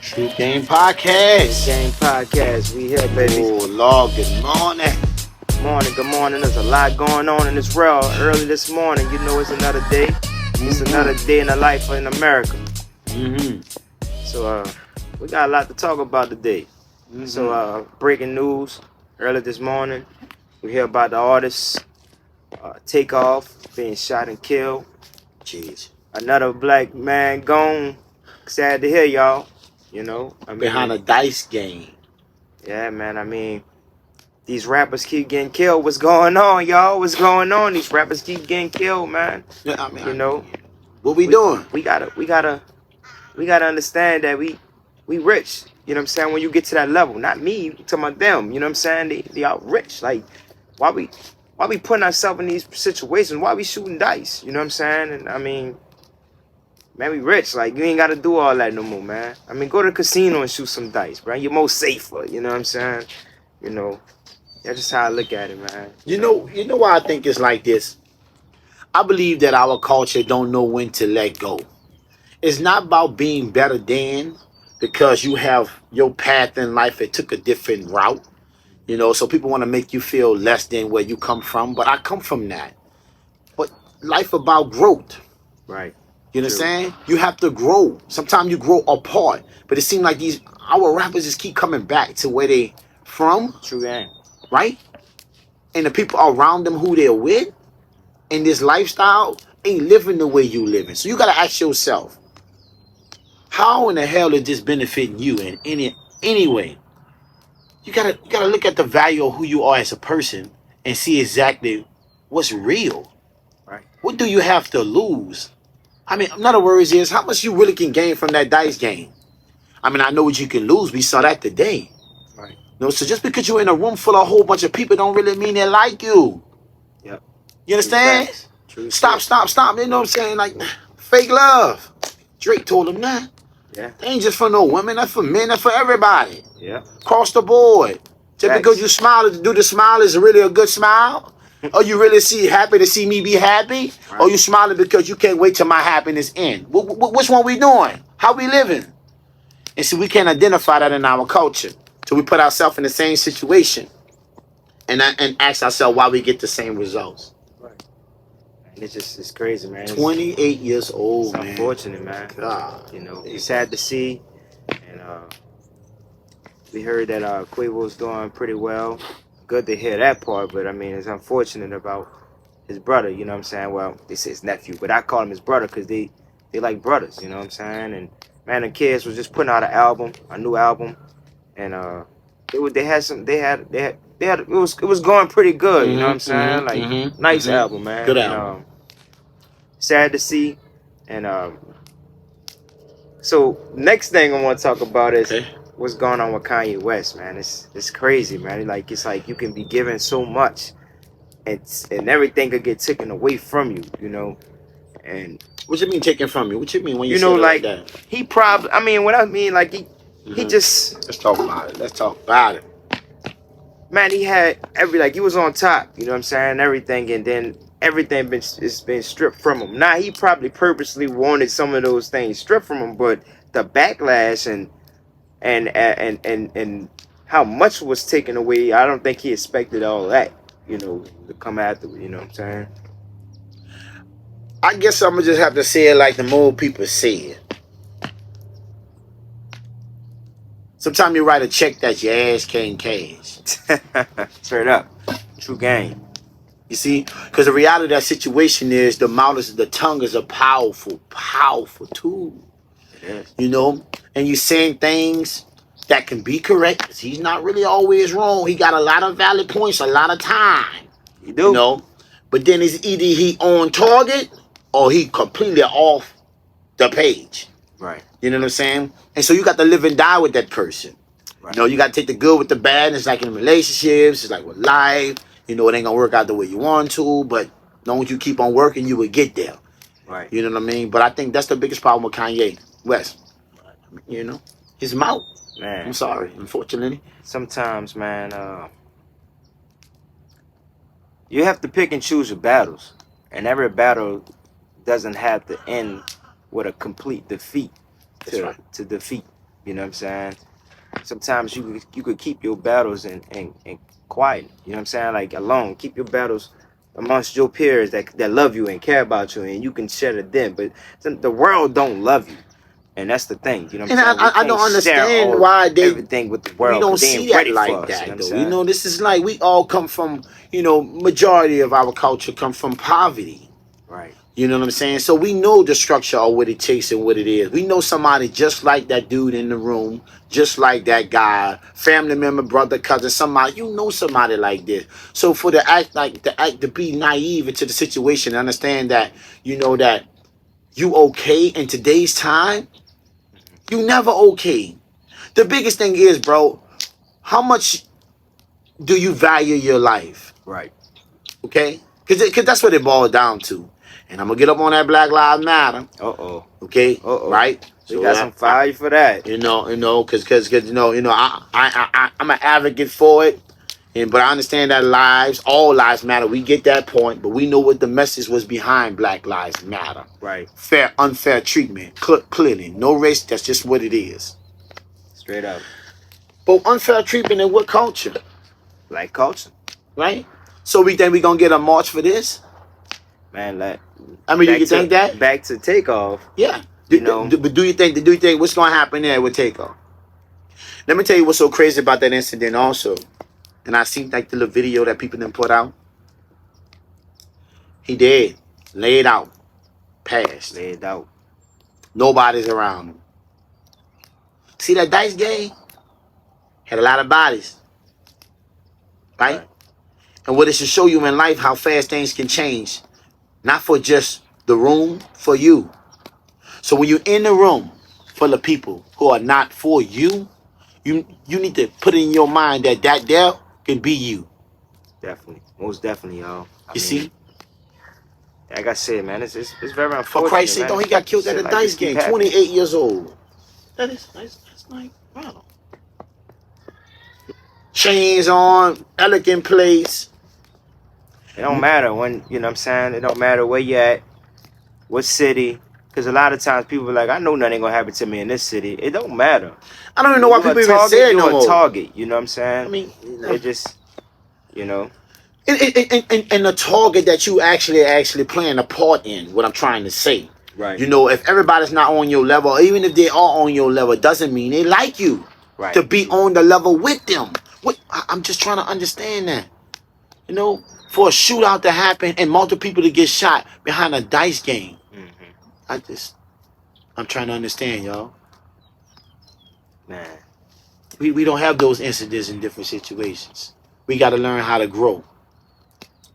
True Game Podcast. Game podcast. We here, baby. Oh, Lord, good morning. Good morning. There's a lot going on in this world. Early this morning, you know, it's another day. It's another day in the life in America. So, we got a lot to talk about today. So, breaking news early this morning. We hear about the artist Takeoff being shot and killed. Jeez. Another black man gone. Sad to hear, y'all. You know, Behind a dice game. Yeah, man. I mean, these rappers keep getting killed. What's going on, y'all? What's going on? These rappers keep getting killed, man. Yeah, I mean, you know, what we doing? We gotta understand that we rich. You know what I'm saying? When you get to that level, not me, I'm talking about them. You know what I'm saying? They out rich. Like, why we putting ourselves in these situations? Why we shooting dice? You know what I'm saying? And I mean, man, we rich. Like, you ain't got to do all that no more, man. I mean, go to the casino and shoot some dice, bro. You're more safer. You know what I'm saying? You know, that's just how I look at it, man. You know why I think it's like this? I believe that our culture don't know when to let go. It's not about being better than, because you have your path in life. It took a different route. You know, so people want to make you feel less than where you come from. But I come from that. But life about growth. Right. You understand? You have to grow. Sometimes you grow apart. But it seems like our rappers just keep coming back to where they from. True game. Right? And the people around them who they're with in this lifestyle ain't living the way you living. So you got to ask yourself, how in the hell is this benefiting you in any way? You gotta look at the value of who you are as a person and see exactly what's real. Right. What do you have to lose? I mean, in other words, is how much you really can gain from that dice game. I mean, I know what you can lose. We saw that today. Right. You know, so just because you're in a room full of a whole bunch of people don't really mean they like you. Yep. You understand? True. Stop. You know what I'm saying? Like, fake love. Drake told him that. Yeah. They ain't just for no women. That's for men. That's for everybody. Yeah. Across the board. Just because you smile, do the smile is really a good smile? Or you really happy to see me be happy? Right. Or you smiling because you can't wait till my happiness end? Which one we doing? How we living? And so we can't identify that in our culture. So we put ourselves in the same situation and ask ourselves why we get the same results. Right. And it's crazy, man. 28 years old, it's man. Unfortunate, man. God. You know, it's sad to see. And we heard that Quavo's doing pretty well. Good to hear that part, but I mean, it's unfortunate about his brother, you know what I'm saying? Well, they say his nephew, but I call him his brother because they like brothers, you know what I'm saying? And man, the kids was just putting out a new album, and it was going pretty good, you know what I'm saying? Nice album, man. Good album. And, sad to see, and so next thing I want to talk about is what's going on with Kanye West, man. It's crazy, man. It's like you can be given so much, and everything could get taken away from you, you know. And what you mean taken from you? What you mean when you know, say like that? He probably, I mean, what I mean, like he just. Let's talk about it. Man, he had he was on top, you know what I'm saying, everything, and then everything is been stripped from him. Now he probably purposely wanted some of those things stripped from him, but the backlash and how much was taken away, I don't think he expected all that, you know, to come after, you know what I'm saying? I guess I'm gonna just have to say it like the more people say it. Sometimes you write a check that your ass can't cash. Straight up. True game. You see? Because the reality of that situation is the tongue is a powerful tool. It is. You know? And you're saying things that can be correct. He's not really always wrong. He got a lot of valid points a lot of time. You do. You know? But then it's either he on target or he completely off the page. Right. You know what I'm saying? And so you got to live and die with that person. Right. You know, you got to take the good with the bad. And it's like in relationships. It's like with life. You know, it ain't going to work out the way you want to. But as long as you keep on working, you will get there. Right. You know what I mean? But I think that's the biggest problem with Kanye West. Right. You know? His mouth. Man. I'm sorry, unfortunately. Sometimes, man, you have to pick and choose your battles. And every battle doesn't have to end with a complete defeat to defeat. You know what I'm saying? Sometimes you could keep your battles and quiet. You know what I'm saying? Like alone. Keep your battles amongst your peers that love you and care about you, and you can share to them. But the world don't love you. And that's the thing, you know what And I'm saying? We I don't can't share understand why everything with the we world don't because they see ain't that ready for like us. You know that what I'm though. You saying? know, this is like we all come from, majority of our culture come from poverty. Right. You know what I'm saying? So we know the structure of what it takes and what it is. We know somebody just like that dude in the room, just like that guy, family member, brother, cousin, somebody, somebody like this. So for to be naive into the situation, understand that, that you okay in today's time, you never okay. The biggest thing is, bro, how much do you value your life? Right. Okay? Because that's what it boils down to. And I'm going to get up on that Black Lives Matter. Uh-oh. Okay? Uh-oh. Right? We So got some fire for that. because I'm an advocate for it. But I understand that all lives matter. We get that point, but we know what the message was behind Black Lives Matter. Right. Unfair treatment. Clearly. No race, that's just what it is. Straight up. But unfair treatment in what culture? Black culture. Right? So we think we're going to get a march for this? Man, you can think that? Back to Takeoff. Yeah. But do you think what's going to happen there with Takeoff? Let me tell you what's so crazy about that incident also. And I seen like the little video that people done put out. He dead. Laid out. Passed. Laid out. Nobody's around him. See that dice game? Had a lot of bodies. Right? And what it should show you in life, how fast things can change. Not for just the room, for you. So when you're in the room full of people who are not for you, you need to put in your mind that there can be you. Definitely. Most definitely, y'all. You see? Like I said, man, it's very unfortunate. For Christ's sake, he got killed at a dice game, 28 years old. That is nice. That's like, wow. Chains on, elegant place. It don't matter when, you know what I'm saying? It don't matter where you at, what city. Because a lot of times people are like, I know nothing going to happen to me in this city. It don't matter. I don't even know why people even say it no more. You're a target, you know what I'm saying? I mean, it just, And the target that you actually playing a part in, what I'm trying to say. Right. If everybody's not on your level, or even if they are on your level, doesn't mean they like you. Right. To be on the level with them. I'm just trying to understand that. For a shootout to happen and multiple people to get shot behind a dice game. Mm-hmm. I'm trying to understand, y'all. Man. We don't have those incidents in different situations. We got to learn how to grow.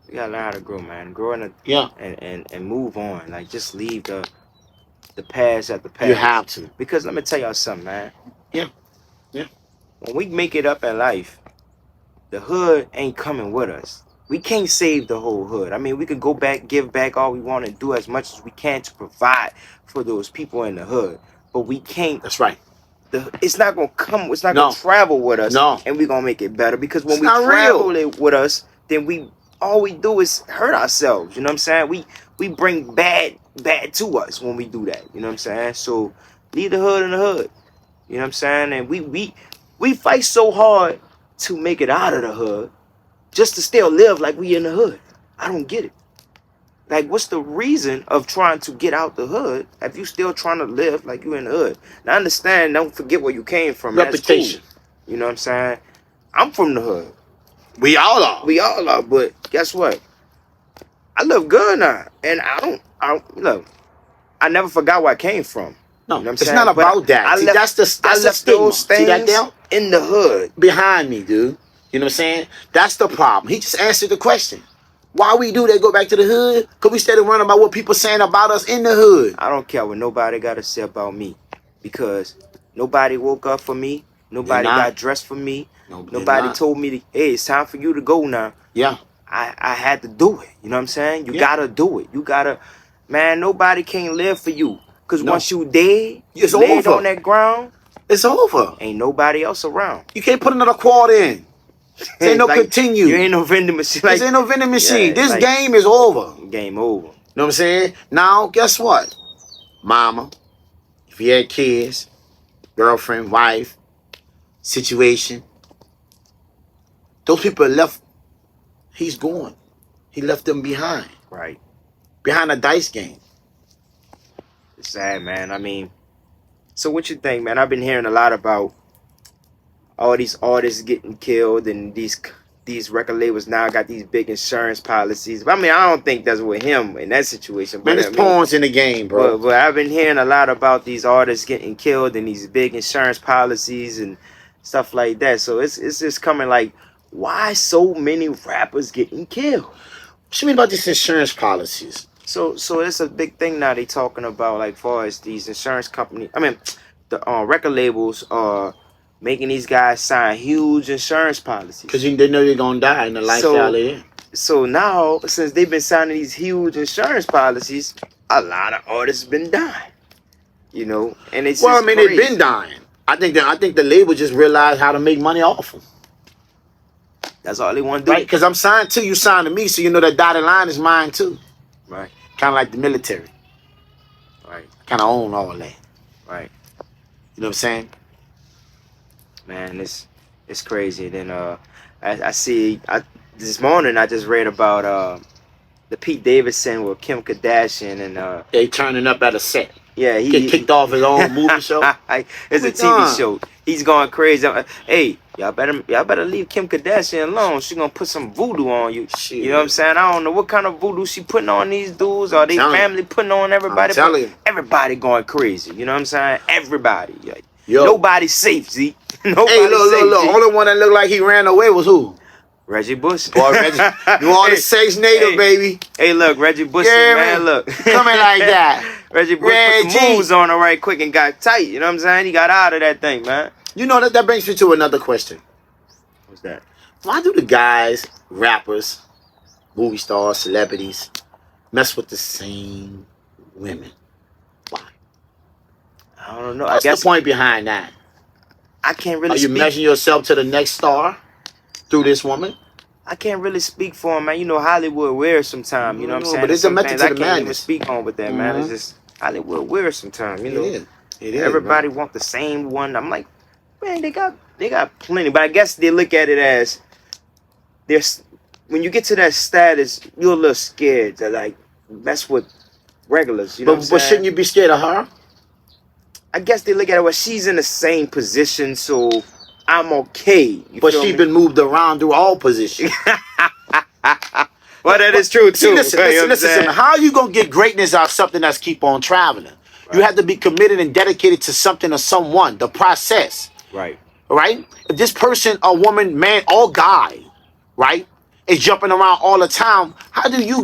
We got to learn how to grow, man. Grow and move on. Like, just leave the past at the past. You have to. Because let me tell y'all something, man. Yeah. When we make it up in life, the hood ain't coming with us. We can't save the whole hood. I mean, we could go back, give back all we want, and do as much as we can to provide for those people in the hood. But we can't. That's right. It's not gonna come. It's not gonna travel with us. No. And we're gonna make it better because when we travel it with us, then all we do is hurt ourselves. You know what I'm saying? We bring bad to us when we do that. You know what I'm saying? So leave the hood in the hood. You know what I'm saying? And we fight so hard to make it out of the hood, just to still live like we in the hood. I don't get it. Like, what's the reason of trying to get out the hood if you still trying to live like you in the hood? Now, understand, don't forget where you came from. Reputation. That's cool. You know what I'm saying? I'm from the hood. We all are. But guess what? I live good now. And look, I never forgot where I came from. No, you know what I'm it's saying? not about that. I left those things in the hood. Behind me, dude. You know what I'm saying? That's the problem. He just answered the question. Why we do that, go back to the hood? Because we started running about what people saying about us in the hood. I don't care what nobody got to say about me. Because nobody woke up for me. Nobody got dressed for me. Nobody told me, hey, it's time for you to go now. Yeah. I had to do it. You know what I'm saying? You got to do it. You got to, man, nobody can live for you. Because once you dead, it's laid over on that ground, it's over. Ain't nobody else around. You can't put another quarter in. There ain't no continue. You ain't no vending machine. This ain't no vending machine. This game is over. Game over. You know what I'm saying? Now, guess what? Mama, if you had kids, girlfriend, wife, situation. Those people are left. He's gone. He left them behind. Right. Behind a dice game. It's sad, man. I mean, so what you think, man? I've been hearing a lot about all these artists getting killed, and these record labels now got these big insurance policies. I mean, I don't think that's with him in that situation. Man, But there's pawns in the game, bro. But I've been hearing a lot about these artists getting killed and these big insurance policies and stuff like that. So it's just coming like, why so many rappers getting killed? What you mean about these insurance policies? So it's a big thing now. They talking about like far as these insurance companies. I mean, the record labels are making these guys sign huge insurance policies Because they know they're gonna die in the lifestyle they're in. So now, since they've been signing these huge insurance policies, a lot of artists been dying. You know, and it's Well, I just mean, crazy. they've been dying. I think the label just realized how to make money off them. That's all they want to do. Right? Because I'm signed to you, signed to me, so you know that dotted line is mine too. Right. Kind of like the military. Right. Kind of own all that. Right. You know what I'm saying? Man, it's crazy. Then I see this morning I just read about the Pete Davidson with Kim Kardashian and They turning up at a set. yeah, Get kicked off his own movie show. It's a TV show. He's going crazy. Hey, y'all better leave Kim Kardashian alone. She gonna put some voodoo on you. Shit. You know what I'm saying? I don't know what kind of voodoo she putting on these dudes. Or they family putting on everybody. I'm telling you. Everybody going crazy. You know what I'm saying? Everybody. Like, Yo. nobody's safe, Z. Nobody's Hey, look. G. Only one that looked like he ran away was who? Reggie Bush. Boy, Reggie. New Orleans Sex Native, baby. Hey, look, Reggie Bush, Yeah, man, look. Coming like that. Reggie Bush put the moves on her right quick and got tight. You know what I'm saying? He got out of that thing, man. You know, that brings me to another question. What's that? Why do the guys, rappers, movie stars, celebrities, mess with the same women? Why? I don't know. What's I guess the point behind that? I can't really Are you speak. measuring yourself to the next star through this woman? I can't really speak for him, man. You know, Hollywood weird sometimes. You know what I'm No, saying? but it's a Some method things to I the can't even madness. speak on with that, man. It's just Hollywood weird sometimes. You know, It is. everybody want the same one. I'm like, man, they got plenty. But I guess they look at it as there's when you get to that status, you're a little scared to like mess with regulars. You know what I'm But saying? shouldn't you be scared of her? I guess they look at it well, she's in the same position, so I'm okay. You But feel she's me? been moved around through all positions. Well, that is true too. See, listen, You know what I'm listen. saying? How are you gonna get greatness out of something that's keep on traveling? You have to be committed and dedicated to something or someone. The process, Right. right? If this person, a woman, man, or guy, right, is jumping around all the time, how do you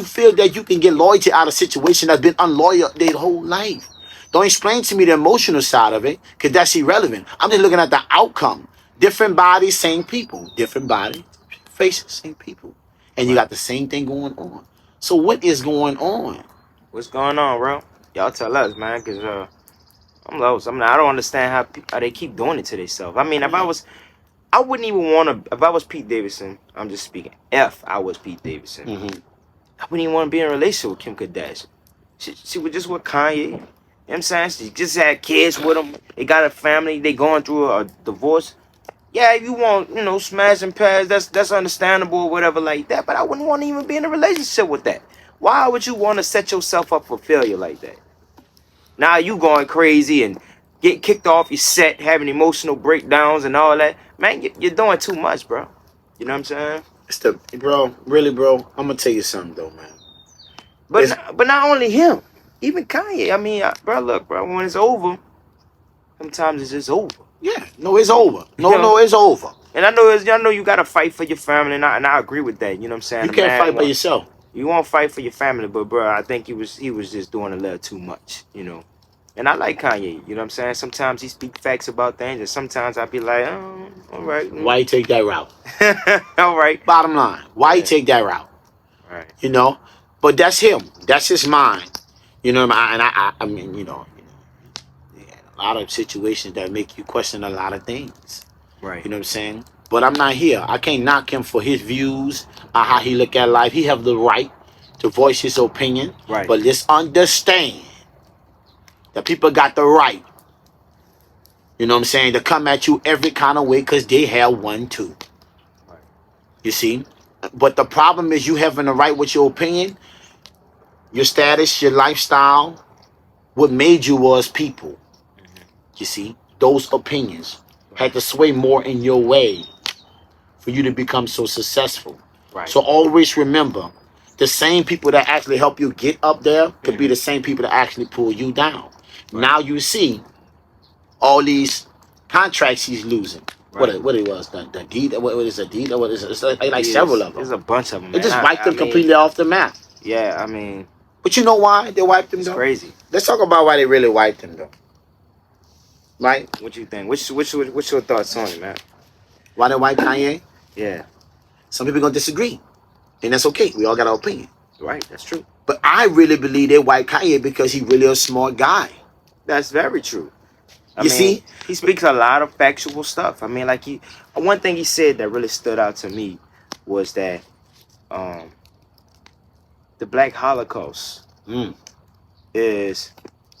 feel that you can get loyalty out of a situation that's been unloyal their whole life? Don't explain to me the emotional side of it, because that's irrelevant. I'm just looking at the outcome. Different bodies, same people. Different body, faces, same people. And you got the same thing going on. So what is going on? What's going on, bro? Y'all tell us, man, because I'm lost. I don't understand how they keep doing it to themselves. I mean, I wouldn't even want to, if I was Pete Davidson, I'm just speaking, if I was Pete Davidson, I wouldn't even want to be in a relationship with Kim Kardashian. She was just with Kanye. You know what I'm saying? She just had kids with him. They got a family. They going through a divorce. Yeah, if you want, smash and pass, that's understandable or whatever like that. But I wouldn't want to even be in a relationship with that. Why would you want to set yourself up for failure like that? Now you going crazy and get kicked off your set, having emotional breakdowns and all that. Man, you're doing too much, bro. You know what I'm saying? Bro, I'm gonna tell you something though, man. But not only him, even Kanye. I mean, look, when it's over, sometimes it's just over. Yeah, no, it's over. No, it's over. And I know you gotta fight for your family, and I agree with that. You know what I'm saying? You can't fight for yourself. You won't fight for your family, but bro, I think he was just doing a little too much, And I like Kanye, you know what I'm saying? Sometimes he speaks facts about things, and sometimes I be like, oh, all right. Why you take that route? All right. Bottom line, why you take that route? Right. But that's him. That's his mind. You know what I mean? And I mean, a lot of situations that make you question a lot of things. Right. You know what I'm saying? But I'm not here. I can't knock him for his views on how he look at life. He have the right to voice his opinion. Right. But let's understand that people got the right You know what I'm saying? To come at you every kind of way because they have one too. Right. You see? But the problem is you having the right with your opinion, your status, your lifestyle. What made you was people. You see? Those opinions had to sway more in your way for you to become so successful. Right. So always remember, the same people that actually help you get up there could be the same people that actually pull you down. Right. Now you see all these contracts he's losing. Right. What it was, the deed, what is a deed, what is it? It's like Yes, several of them. There's a bunch of them. It Man. just wiped I them mean, completely off the map. Yeah, I mean, But you know why they wiped them it's though? crazy. Let's talk about why they really wiped them though. Right? What you think? What's your thoughts on it, man? Why they wiped Kanye? Yeah. Some people gonna disagree. And that's okay. We all got our opinion. Right. That's true. But I really believe they wiped Kanye because he really a smart guy. That's very true. I You mean, see? he speaks a lot of factual stuff. I mean, like one thing he said that really stood out to me was that the Black Holocaust is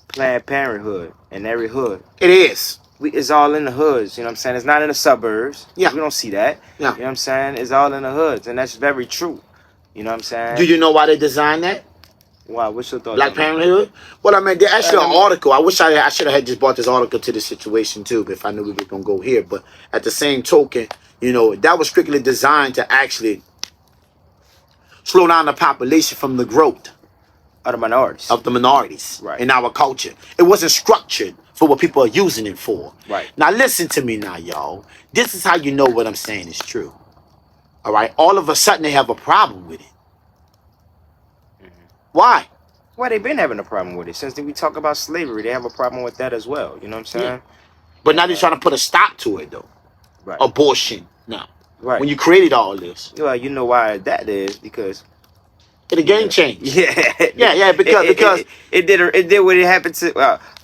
Planned Parenthood in every hood. It is. It's all in the hoods, you know what I'm saying? It's not in the suburbs. Yeah. We don't see that. Yeah. You know what I'm saying? It's all in the hoods, and that's very true. You know what I'm saying? Do you know why they designed that? Wow, what's your thoughts? Black Parenthood? Well, I mean, there's actually an article. I wish I should have just brought this article to this situation too, if I knew we were going to go here. But at the same token, you know, that was strictly designed to actually slow down the population from the growth Of the minorities. of the minorities Right. in our culture. It wasn't structured for what people are using it for. Right. Now, listen to me now, y'all. This is how you know what I'm saying is true. All right? All of a sudden, they have a problem with it. Why? Well, they've been having a problem with it. Since we talk about slavery, they have a problem with that as well. You know what I'm saying? But now they're trying to put a stop to it, though. Right. Abortion. No. Right. When you created all this, Well, you know why that is, because it a game change. yeah, Yeah, because it did what it happened to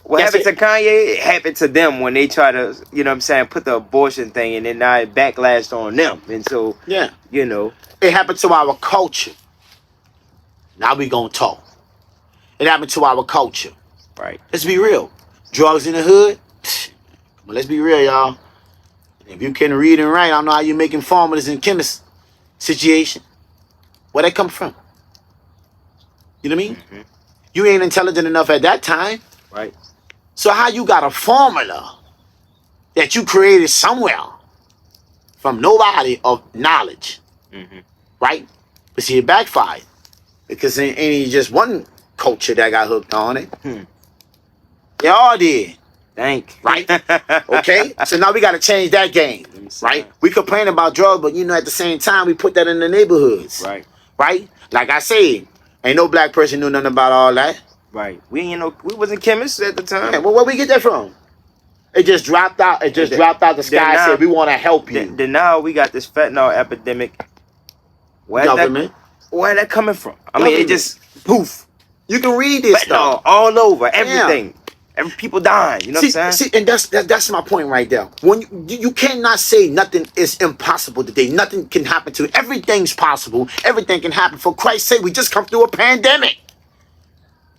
what That's happened it. to Kanye. It happened to them when they try to, you know what I'm saying, put the abortion thing, and then now it backlashed on them, and so yeah, you know, it happened to our culture. Now we gonna talk. It happened to our culture. right, Let's be real. Drugs in the hood. Come on, let's be real, y'all. If you can read and write, I don't know how you making farmers and chemists situation. Where that come from? You know what I mean? Mm-hmm. You ain't intelligent enough at that time. right, So how you got a formula that you created somewhere from nobody of knowledge, right? But see, it backfired because it ain't just one culture that got hooked on it. They all did. thank, Right? Okay? So now we got to change that game, see right? that. We complain about drugs, but you know, at the same time, we put that in the neighborhoods, right, right? Like I said, ain't no black person knew nothing about all that. right. We wasn't chemists at the time. Yeah, well, where we get that from? It just dropped out. It just dropped out the sky and now- said, we want to help you. Then now we got this fentanyl epidemic. Government. Where that coming from? I mean, it Government. just poof. You can read this Fentanyl stuff. all over, everything. Every people dying. You know what I'm saying? See, and that's my point right there. When you cannot say nothing is impossible today. Nothing can happen to you. Everything's possible. Everything can happen. For Christ's sake, we just come through a pandemic.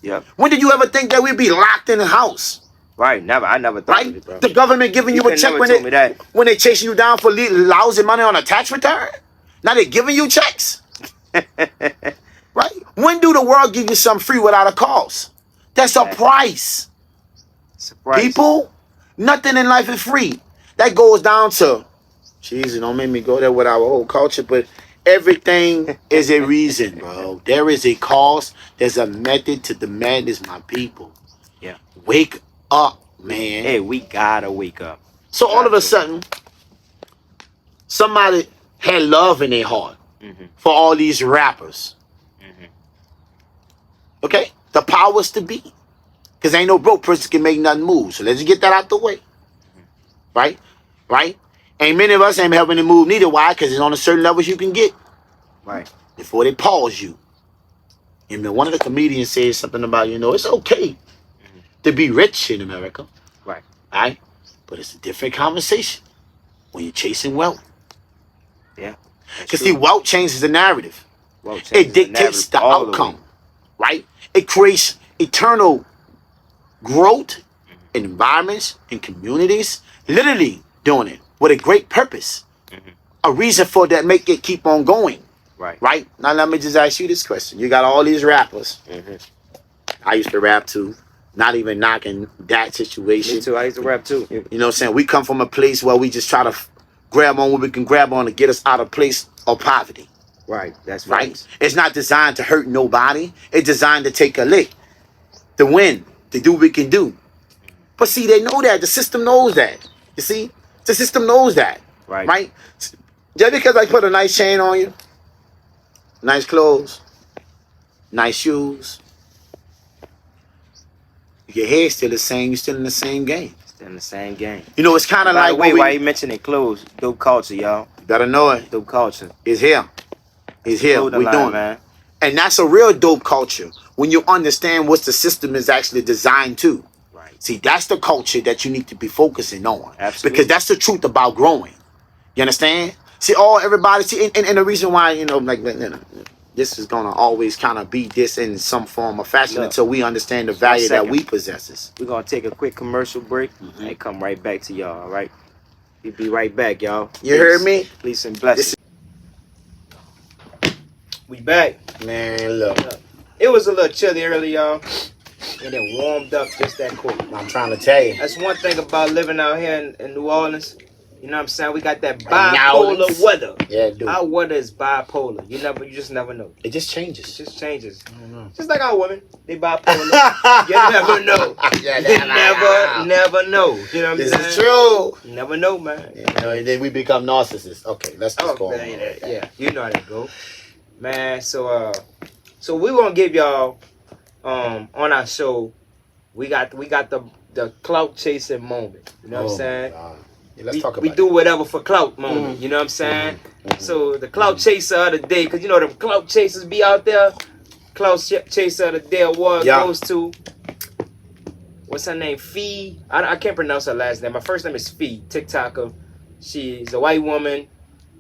Yep. When did you ever think that we'd be locked in the house? Right. Never. I never thought Right? of it, bro. The government giving you a could've check never when told me that. they chasing you down for lousy money on a tax return. Now they're giving you checks. Right? When do the world give you something free without a cost? That's a price. Surprise. People, nothing in life is free. That goes down to, Jesus, don't make me go there with our whole culture, but everything is a reason, bro. There is a cause. There's a method to the madness, my people. Yeah. Wake up, man. Hey, we gotta wake up. So all of a sudden, somebody had love in their heart for all these rappers. Okay? The powers to be. Because ain't no broke person can make nothing move. So let's just get that out the way. Right? Right? Ain't many of us ain't helping to move neither. Why? Because it's on a certain levels you can get. Right. Before they pause you. And then one of the comedians says something about, it's okay to be rich in America. Right. Right? But it's a different conversation when you're chasing wealth. Yeah. Because see, wealth changes the narrative. Well, changes It dictates narrative the all the outcome. way. Right? It creates eternal growth in environments, in communities, literally doing it with a great purpose. A reason for that make it keep on going. Right? Now let me just ask you this question. You got all these rappers. I used to rap too. Not even knocking that situation. Me too. I used to rap too. You know what I'm saying? We come from a place where we just try to grab on what we can grab on to get us out of place of poverty. Right. That's right. It's not designed to hurt nobody. It's designed to take a lick, to win, to do what we can do. But see, they know that. The system knows that. You see? The system knows that. Right? Just because I put a nice chain on you, nice clothes, nice shoes, your hair's still the same. You're still in the same game. Still in the same game. You know, it's kind of like... Wait, why you mentioning clothes? Dope culture, y'all. You better know it. Dope culture. It's here. It's here. We're doing man. And that's a real dope culture when you understand what the system is actually designed to. Right. See, that's the culture that you need to be focusing on. Absolutely. Because that's the truth about growing. You understand? See, everybody... See, and the reason why, you know, like... This is going to always kind of be this in some form or fashion until we understand the value that we possess. We're going to take a quick commercial break and come right back to y'all, all right? We'll be right back, y'all. You heard me? Peace and blessings. We back. Man, look. It was a little chilly early, y'all. And then warmed up just that quick. I'm trying to tell you. That's one thing about living out here in New Orleans. You know what I'm saying? We got that bipolar weather. Yeah, dude. Our weather is bipolar. You just never know. It just changes. It just changes. I don't know. Just like our women. They bipolar. You never know. You never know. You know what I'm saying? This is true. You never know, man. You know, and then we become narcissists. Okay, let's just go on. Yeah, you know how that go. Man, so we gonna give y'all on our show, we got the clout chasing moment. You know what I'm saying? Yeah, let's talk about we do whatever for clout moment. You know what I'm saying? So the clout chaser of the day, because you know them clout chasers be out there. Clout chaser of the day award goes to, what's her name? Fee. I can't pronounce her last name. My first name is Fee, TikToker. She's a white woman.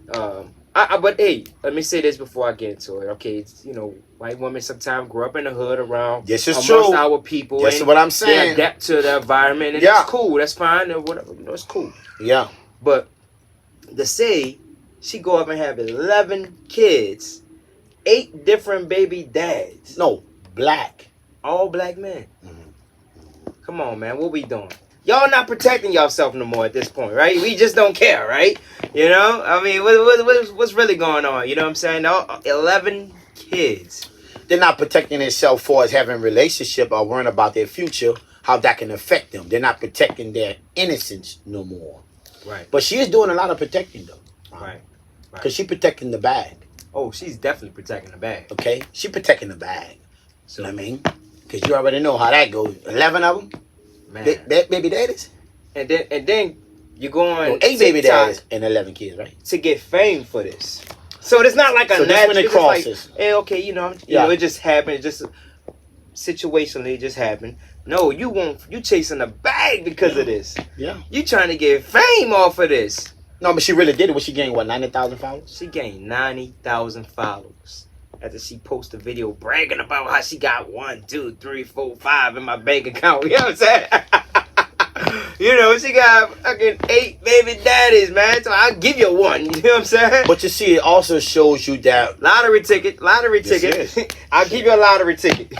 But hey, let me say this before I get into it. Okay, it's, you know, white women sometimes grow up in the hood around amongst our people. That's what I'm saying. They adapt to the environment, and it's cool. That's fine, or whatever. You know, it's cool. Yeah. But to say she go up and have 11 kids, 8 different baby dads. No, black. All black men. Come on, man. What we doing? Y'all not protecting yourself no more at this point, right? We just don't care, right? You know? I mean, what's really going on? You know what I'm saying? 11 kids. They're not protecting themselves for as having a relationship or worrying about their future, how that can affect them. They're not protecting their innocence no more. Right. But she is doing a lot of protecting, though. Right. Because she's protecting the bag. Oh, she's definitely protecting the bag. Okay? She protecting the bag. So, you know what I mean? Because you already know how that goes. 11 of them? Man. Baby daddies? And then you go on 8 baby daddies and 11 kids, right? To get fame for this. So it's not like a natural. When it crosses. Like, hey, okay, you know, it just happened. It just situationally, it just happened. No, you chasing the bag because of this. Yeah. You trying to get fame off of this. No, but she really did it. What she gained, 90,000 followers? She gained 90,000 followers. After she posted a video bragging about how she got 1, 2, 3, 4, 5 in my bank account. You know what I'm saying? You know, she got fucking 8 baby daddies, man. So I'll give you 1. You know what I'm saying? But you see, it also shows you that lottery ticket. Yes, I'll give you a lottery ticket.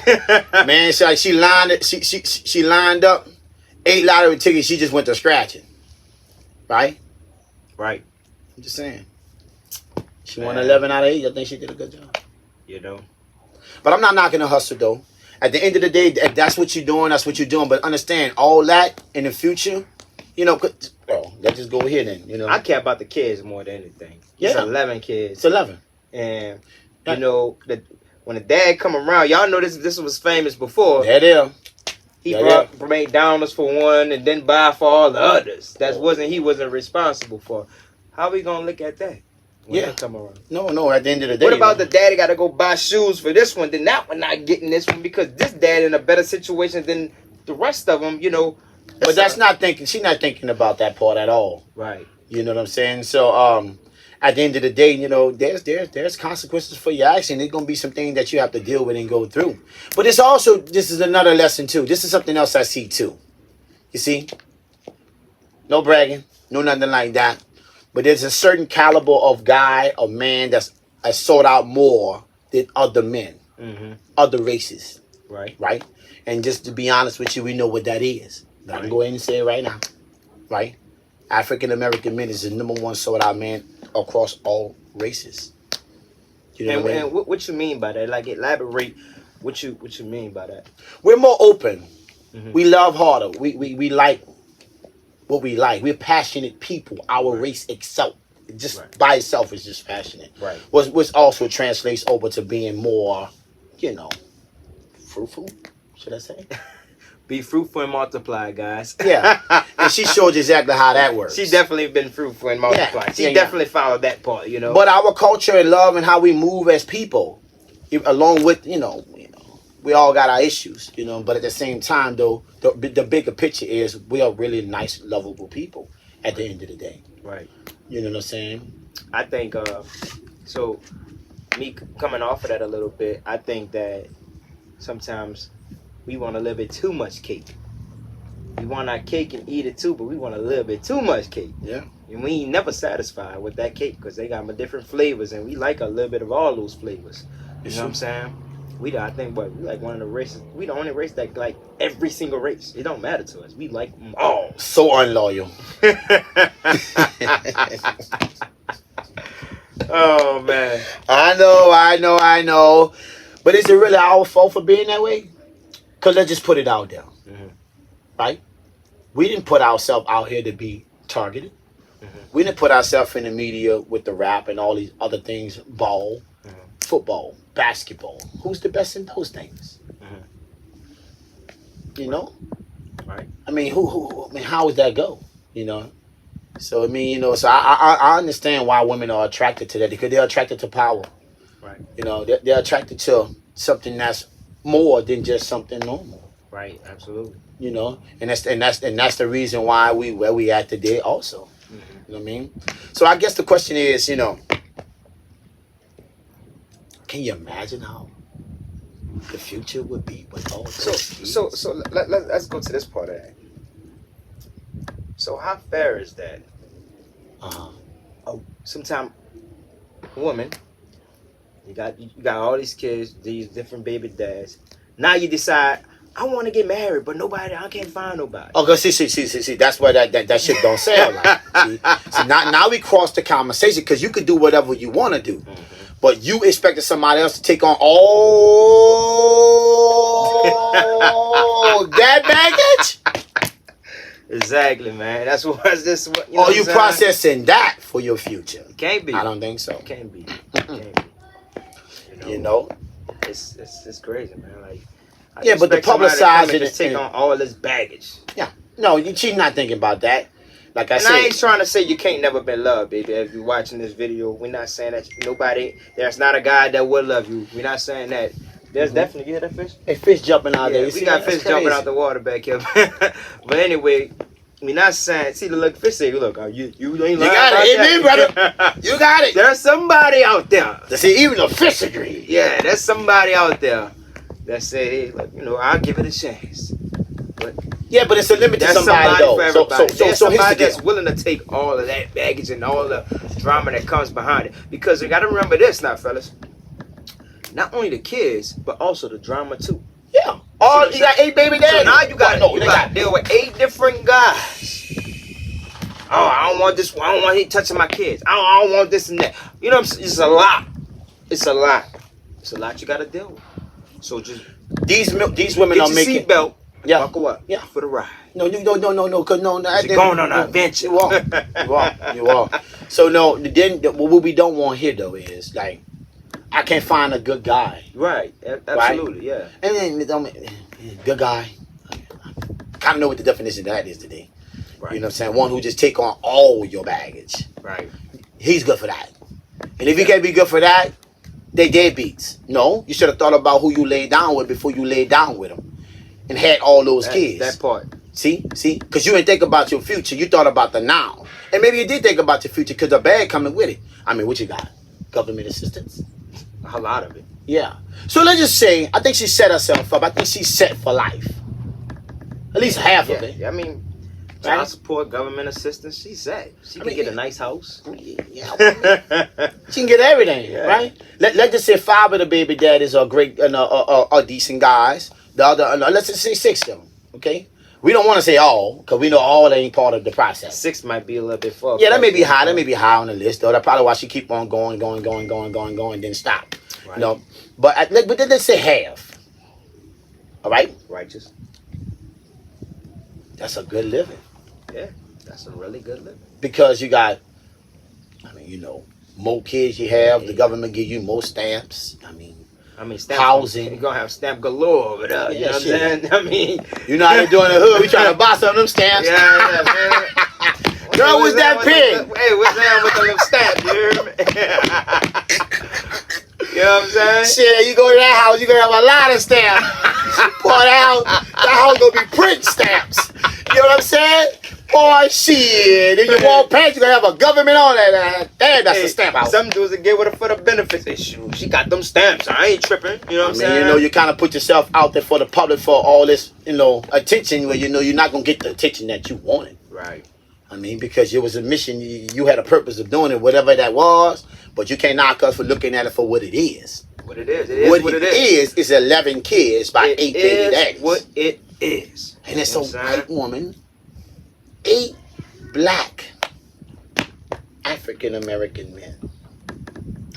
Man, she lined it. She lined up 8 lottery tickets. She just went to scratching, right? Right. I'm just saying. She won 11 out of 8. I think she did a good job. You know. But I'm not knocking the hustle though. At the end of the day, if that's what you're doing, that's what you're doing. But understand, all that in the future, you know, let's just go here then, you know. I care about the kids more than anything. It's 11 kids. It's 11. And, you know, when the dad come around, y'all know this was famous before. Yeah, they are. He brought McDonald's for one and then buy for all the others. He wasn't responsible for. How we going to look at that? When they come around? No, at the end of the day. What about the daddy got to go buy shoes for this one, then that one not getting this one because this dad in a better situation than the rest of them, you know. But she's not thinking about that part at all. Right. You know what I'm saying? So, at the end of the day, you know, there's consequences for your action. There's going to be some things that you have to deal with and go through. But this is another lesson too. This is something else I see too. You see? No bragging, no nothing like that. But there's a certain caliber of guy or man that's sought out more than other men, other races. Right. Right? And just to be honest with you, we know what that is. I can go ahead and say it right now. Right? African American men is the number one sought out man across all races. You know what I mean? And what you mean by that? Like, elaborate what you mean by that. We're more open. We love harder. We like what we like. We're passionate people. Our race excel. Just by itself is just passionate. Right. Which also translates over to being more, fruitful, should I say? Be fruitful and multiply, guys. Yeah. And she showed you exactly how that works. She's definitely been fruitful and multiply. She definitely followed that part, But our culture and love and how we move as people, along with, we all got our issues, but at the same time, though, the bigger picture is we are really nice, lovable people at the end of the day. Right. You know what I'm saying? I think, so me coming off of that a little bit, I think that sometimes we want a little bit too much cake. We want our cake and eat it too, but we want a little bit too much cake. Yeah. And we ain't never satisfied with that cake because they got different flavors, and we like a little bit of all those flavors. You know what I'm saying? We like one of the races. We the only race that like every single race. It don't matter to us. We like them all. So unloyal. Oh man. I know. But is it really our fault for being that way? Because let's just put it out there. Right? We didn't put ourselves out here to be targeted. We didn't put ourselves in the media with the rap and all these other things. Ball, football, basketball. Who's the best in those things? Right. I mean, how would that go? So so I understand why women are attracted to that, because they're attracted to power. Right. They're attracted to something that's more than just something normal. Right. Absolutely. And that's the reason why where we at today also. You know what I mean? So I guess the question is, can you imagine how the future would be with all this? So let's go to this part of it. So how fair is that? Sometimes, woman, you got all these kids, these different baby dads. Now you decide, I want to get married, but I can't find nobody. Okay, see, that's why that shit don't sound like. See, now we cross the conversation, because you could do whatever you want to do, but you expected somebody else to take on all that baggage. Exactly, man. That's what this. Are you processing that for your future? Can't be. I don't think so. Can't be. It's crazy, man. Like. But the publicizing just take on all this baggage. Yeah, no, she's not thinking about that. Like I said, I ain't trying to say you can't never be loved, baby. If you're watching this video, we're not saying that there's not a guy that will love you. We're not saying that. There's definitely, you hear that fish? Hey, fish jumping out there. We got fish jumping out the water back here. But anyway, we're not saying. See the look, fish say, look, you ain't lying. You got it, me, brother. You got it. There's somebody out there. See, even the fish agree. Yeah, there's somebody out there that say, hey, look, I'll give it a chance. But but it's a limit to somebody though. For everybody. There's somebody that's deal. willing to take all of that baggage and all the drama that comes behind it. Because you got to remember this now, fellas. Not only the kids, but also the drama too. Yeah. You got 8 baby daddies. So now you got to deal with 8 different guys. Oh, I don't want this one. I don't want him touching my kids. I don't want this and that. It's a lot. It's a lot. It's a lot you got to deal with. So just these women are making seatbelt. Yeah. Buckle up. Yeah. For the ride. No. Cause no. You're going on an adventure. You are. So no. Then what we don't want here though is like, I can't find a good guy. Right. Absolutely. Right? Yeah. And then good guy. I kind of know what the definition of that is today. Right. You know what I'm saying? One who just take on all your baggage. Right. He's good for that. And if he can't be good for that, they deadbeats. No, you should have thought about who you laid down with before you laid down with them, and had all those kids. That part. See, because you didn't think about your future. You thought about the now, and maybe you did think about your future because the bag coming with it. I mean, what you got? Government assistance. A lot of it. Yeah. So let's just say, I think she set herself up. I think she's set for life. At least half of Yeah, it. yeah, I mean, Right? child support, government assistance. She said she can get a nice house. Yeah, she can get everything, Yeah. right? Let's just say 5 of the baby daddies are great and are decent guys. The other, let's just say 6 of them. Okay, we don't want to say all because we know all ain't part of the process. 6 might be a little bit far. Yeah, that may be high. That may be high on the list, though. That's probably why she keep on going, then stop. Right. You know, but then let's say half. All right, Righteous. that's a good living Yeah, that's a really good living. because you got, I mean, you know, more kids you have, the government give you more stamps. I mean, stamp housing. You're gonna have stamp galore over there. You know what I'm saying? I mean, you know how they doing in the hood. We trying to buy some of them stamps. yeah, man. Girl, what's that pig? Hey, what's that with the little stamp? You hear me? You know what I'm saying? Shit, you go to that house, you gonna have a lot of stamps. Pour it out, that house gonna be print stamps. You know what I'm saying? Boy, shit. If you walk past, you gonna have a government on that. Damn, that's a stamp house. Some dudes that get with her for the benefits. They shoot. She got them stamps. I ain't tripping. You know what I'm saying? You know, you kind of put yourself out there for the public for all this, you know, attention where you know you're not gonna get the attention that you wanted. Right. I mean, because it was a mission, you had a purpose of doing it, whatever that was, but you can't knock us for looking at it for what it is. What it is. It is what it is. Is 11 kids by 8 baby daddies. What it is. And it's a white woman, 8 black African American men.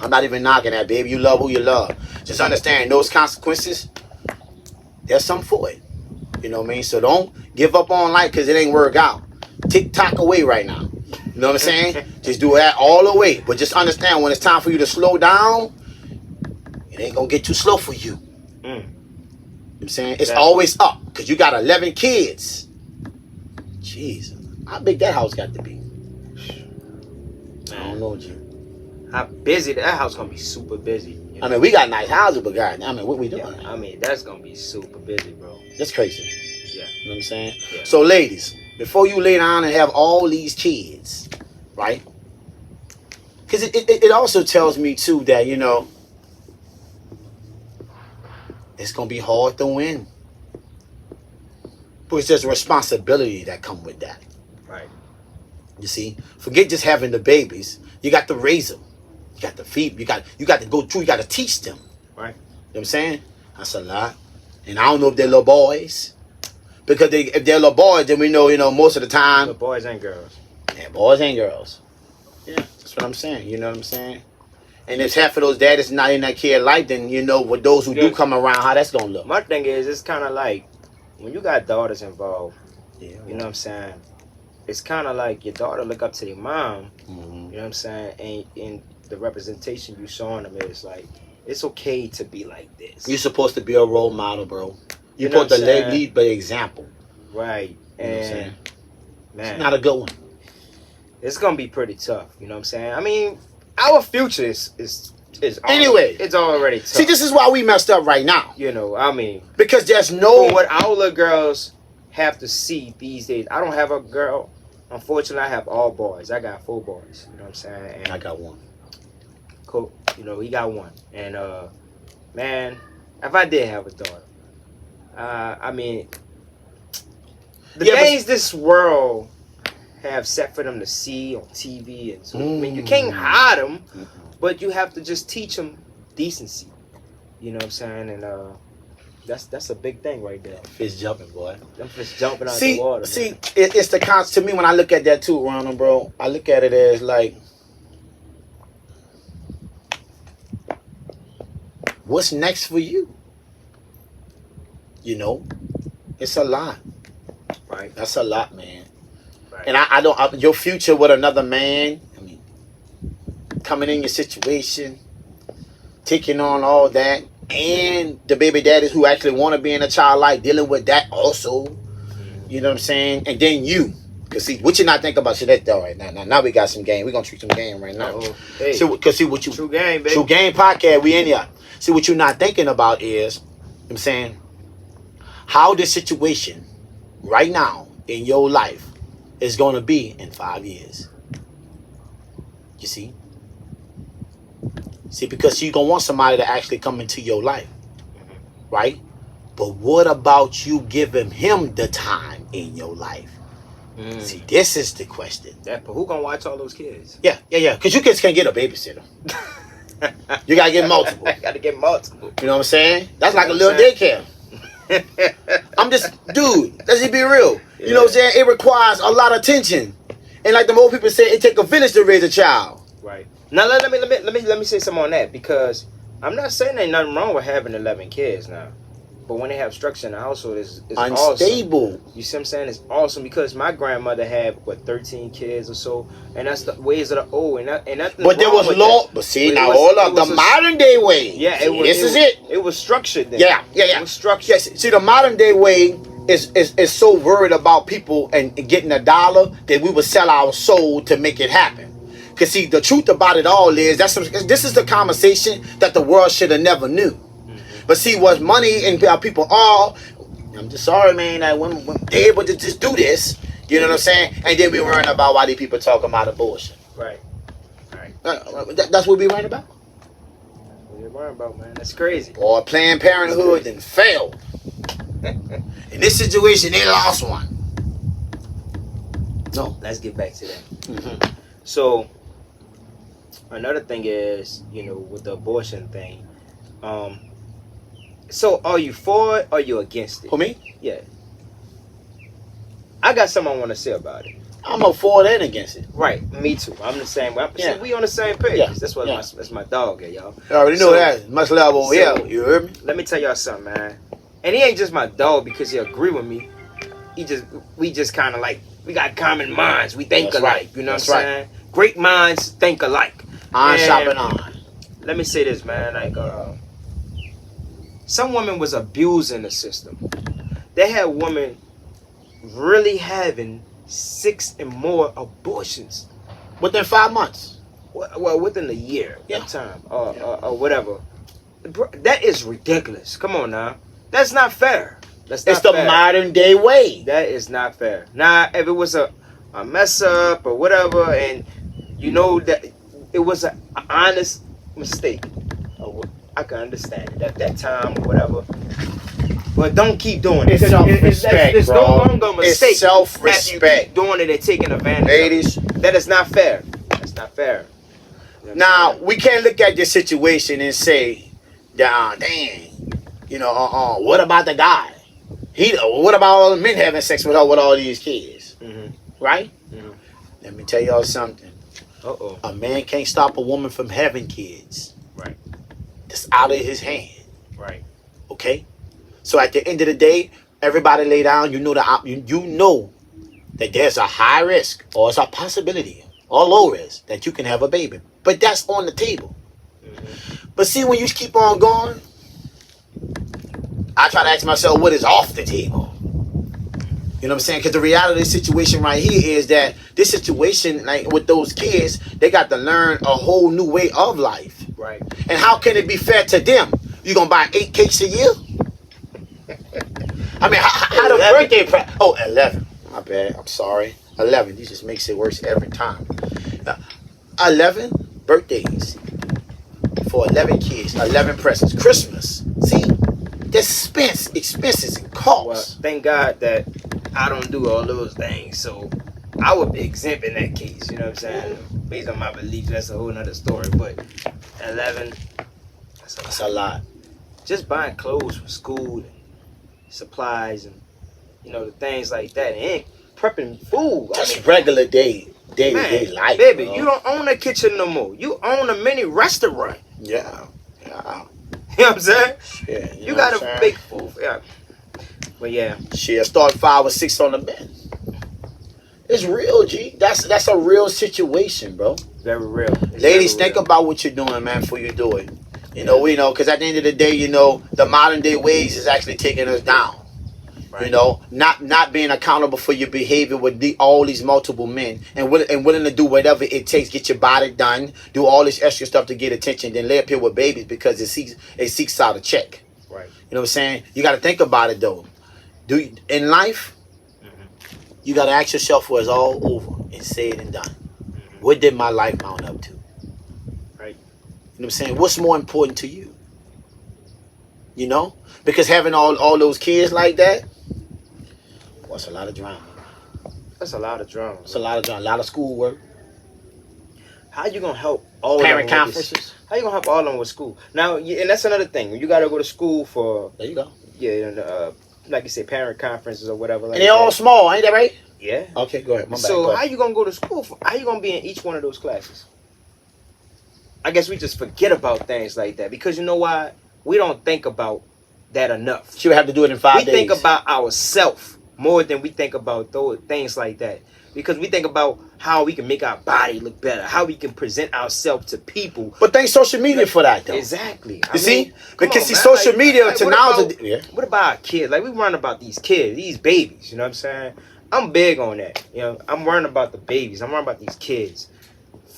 I'm not even knocking that, baby. You love who you love. Just understand those consequences, there's something for it. You know what I mean? So don't give up on life because it ain't work out. Tick-tock away right now. You know what I'm saying? Just do that all the way. But just understand when it's time for you to slow down, it ain't going to get too slow for you. You know what I'm saying? It's always up because you got 11 kids. Jeez. How big that house got to be? I don't know, G. How busy that house gonna be? Super busy. You know? I mean, we got nice houses, but God, I mean, what we doing? Yeah, I mean, that's gonna be super busy, bro. That's crazy. Yeah. You know what I'm saying? Yeah. So, ladies, before you lay down and have all these kids, right? Because it also tells me, too, that, you know, it's going to be hard to win. But it's just responsibility that come with that. Right. You see? Forget just having the babies. You got to raise them. You got to feed them. You got to go through. You got to teach them. Right. You know what I'm saying? That's a lot. And I don't know if they're little boys. Because if they're little boys, then we know, you know, most of the time. The boys and girls. Yeah, boys and girls. Yeah, that's what I'm saying. You know what I'm saying? And if half of those daddies not in that kid life, then you know with those who do come around, how that's gonna look. My thing is, it's kind of like when you got daughters involved. Yeah, You know what I'm saying? It's kind of like your daughter look up to your mom. Mm-hmm. You know what I'm saying? And the representation you showing them is like, it's okay to be like this. You're supposed to be a role model, bro. You're You know supposed to what I'm saying? lead by example. Right. You know what I'm saying? Man, It's not a good one. it's gonna be pretty tough. You know what I'm saying? I mean, our future is Anyway. it's already tough. See, this is why we messed up right now. You know, I mean, Because there's for no. what our little girls have to see these days. I don't have a girl. Unfortunately, I have all boys. I got 4 boys. You know what I'm saying? And I got one. Cool. You know, he got 1. And man, if I did have a daughter, I mean, the things this world have set for them to see on TV and so. I mean, you can't hide them, but you have to just teach them decency. You know what I'm saying? And that's a big thing right there. Fish jumping, boy. Them fish jumping out the water. See, Man. it's the to me when I look at that too, Ronald, bro. I look at it as like, what's next for you? You know, it's a lot. Right. That's a lot, man. Right. And I don't. Your future with another man. I mean, coming in your situation, taking on all that, and the baby daddies who actually want to be in a child life, dealing with that also. You know what I'm saying? And then you. Because see, what you not think about, see that though right now. Now we got some game. We're going to treat some game right now. Hey, Because see what you... True Game, baby. True Game podcast, we in here. See, what you're not thinking about is, you know what I'm saying, how this situation right now in your life is going to be in 5 years. You see? See, because you're going to want somebody to actually come into your life. Right? But what about you giving him the time in your life? See, this is the question. Yeah, but who gonna watch all those kids? Yeah. Because you kids can't get a babysitter. You gotta get multiple. Gotta get multiple. You know what I'm saying? That's like a little daycare. I'm just, dude, let's just be real. Yeah. You know what I'm saying? It requires a lot of attention. And like the old people say, it take a village to raise a child. Right. Now let me say something on that, because I'm not saying there's nothing wrong with having 11 kids now. But when they have structure in the household, it's unstable. Awesome. You see what I'm saying? It's awesome, because my grandmother had 13 kids or so, and that's the ways of the old. And but there was law. But see, now hold up, the modern day way. Yeah, this is it. It was structured then. Yeah. It was structured. Yes. See, the modern day way is so worried about people and getting $1 that we would sell our soul to make it happen. Because see, the truth about it all is this is the conversation that the world should have never knew. But see, what money and people are, I'm just sorry, man, that when they're able to just do this, you know what I'm saying? And then we worrying about why these people talking about abortion. Right. That's what we worrying about? What you worrying about, man? That's crazy. Or Planned Parenthood and failed. In this situation, they lost one. No. Let's get back to that. So, another thing is, with the abortion thing, so are you for it or you against it? For me? Yeah. I got something I want to say about it. I'm a for it and against it. Right, me too. I'm the same way. Yeah. See, we on the same page. Yeah. That's my dog, y'all. I already know that. Much love over here. You heard me? Let me tell y'all something, man. And he ain't just my dog because he agree with me. We just kind of like, we got common minds. We think alike. Right. You know what I'm saying? Great minds think alike. On shopping on. Let me say this, man. Like, some women was abusing the system. They had women really having 6 and more abortions within 5 months. Well, within a year, time, or whatever. That is ridiculous. Come on now, that's not fair. It's the modern day way. That is not fair. Now, if it was a mess up or whatever, and that it was an honest mistake, I can understand it at that time or whatever. But don't keep doing it. It's self-respect, It's no longer a mistake. It's self-respect. Keep doing it and taking advantage. Ladies, that is not fair. That's not fair. Now, we can't look at this situation and say, dang, what about the guy? What about all the men having sex with all these kids? Right? Let me tell y'all something. A man can't stop a woman from having kids. Right. It's out of his hand. Right. Okay? So at the end of the day, everybody lay down. You know that there's a high risk or it's a possibility or low risk that you can have a baby. But that's on the table. But see, when you keep on going, I try to ask myself, what is off the table? You know what I'm saying? Because the reality of the situation right here is that this situation, like with those kids, they got to learn a whole new way of life. Right. And how can it be fair to them? You gonna buy 8 cakes a year? I mean, how the birthday 11. My bad. I'm sorry. 11. This just makes it worse every time. 11 birthdays for 11 kids, 11 presents. Christmas. See, there's expenses and costs. Well, thank God that I don't do all those things, so I would be exempt in that case. You know what I'm saying? Based on my beliefs, that's a whole nother story. But 11, that's a lot. Just buying clothes for school and supplies and the things like that, and prepping food. That's regular day-to-day life, baby. bro. You don't own a kitchen no more. You own a mini restaurant. Yeah. You know what I'm saying? Yeah. You got to bake food. Yeah. But yeah. Shit, start 5 or 6 on the bed. It's real, G. That's a real situation, bro. Very real. Ladies, think about what you're doing, man, before you do it. Because at the end of the day, the modern day ways is actually taking us down. Right. Not being accountable for your behavior with all these multiple men and willing to do whatever it takes, get your body done, do all this extra stuff to get attention, then lay up here with babies because it seeks out a check. Right. You know what I'm saying? You got to think about it though. In life, you got to ask yourself when it's all over and said and done. What did my life mount up to? Right. You know what I'm saying? What's more important to you? You know? Because having all those kids like that, what's a lot of drama. That's a lot of drama. It's a lot of drama, a lot of schoolwork. How you gonna help all Parent of them conferences. How you gonna help all of them with school? Now, and that's another thing. You gotta go to school for There you go. like you say, parent conferences or whatever. Like And they're all small, ain't that right? Yeah. Okay, go ahead. My bad. So Go ahead. how you gonna go to school for? How you gonna be in each one of those classes? I guess we just forget about things like that because you know why? We don't think about that enough. She would have to do it in 5 We days. think about ourselves more than we think about those things like that. Because we think about how we can make our body look better, how we can present ourselves to people. But thanks social media for that, though. Exactly. You see? Because see, social media to now... What about our kids? Like, we run about these kids, these babies, you know what I'm saying? I'm big on that. You know, I'm worrying about the babies. I'm worrying about these kids.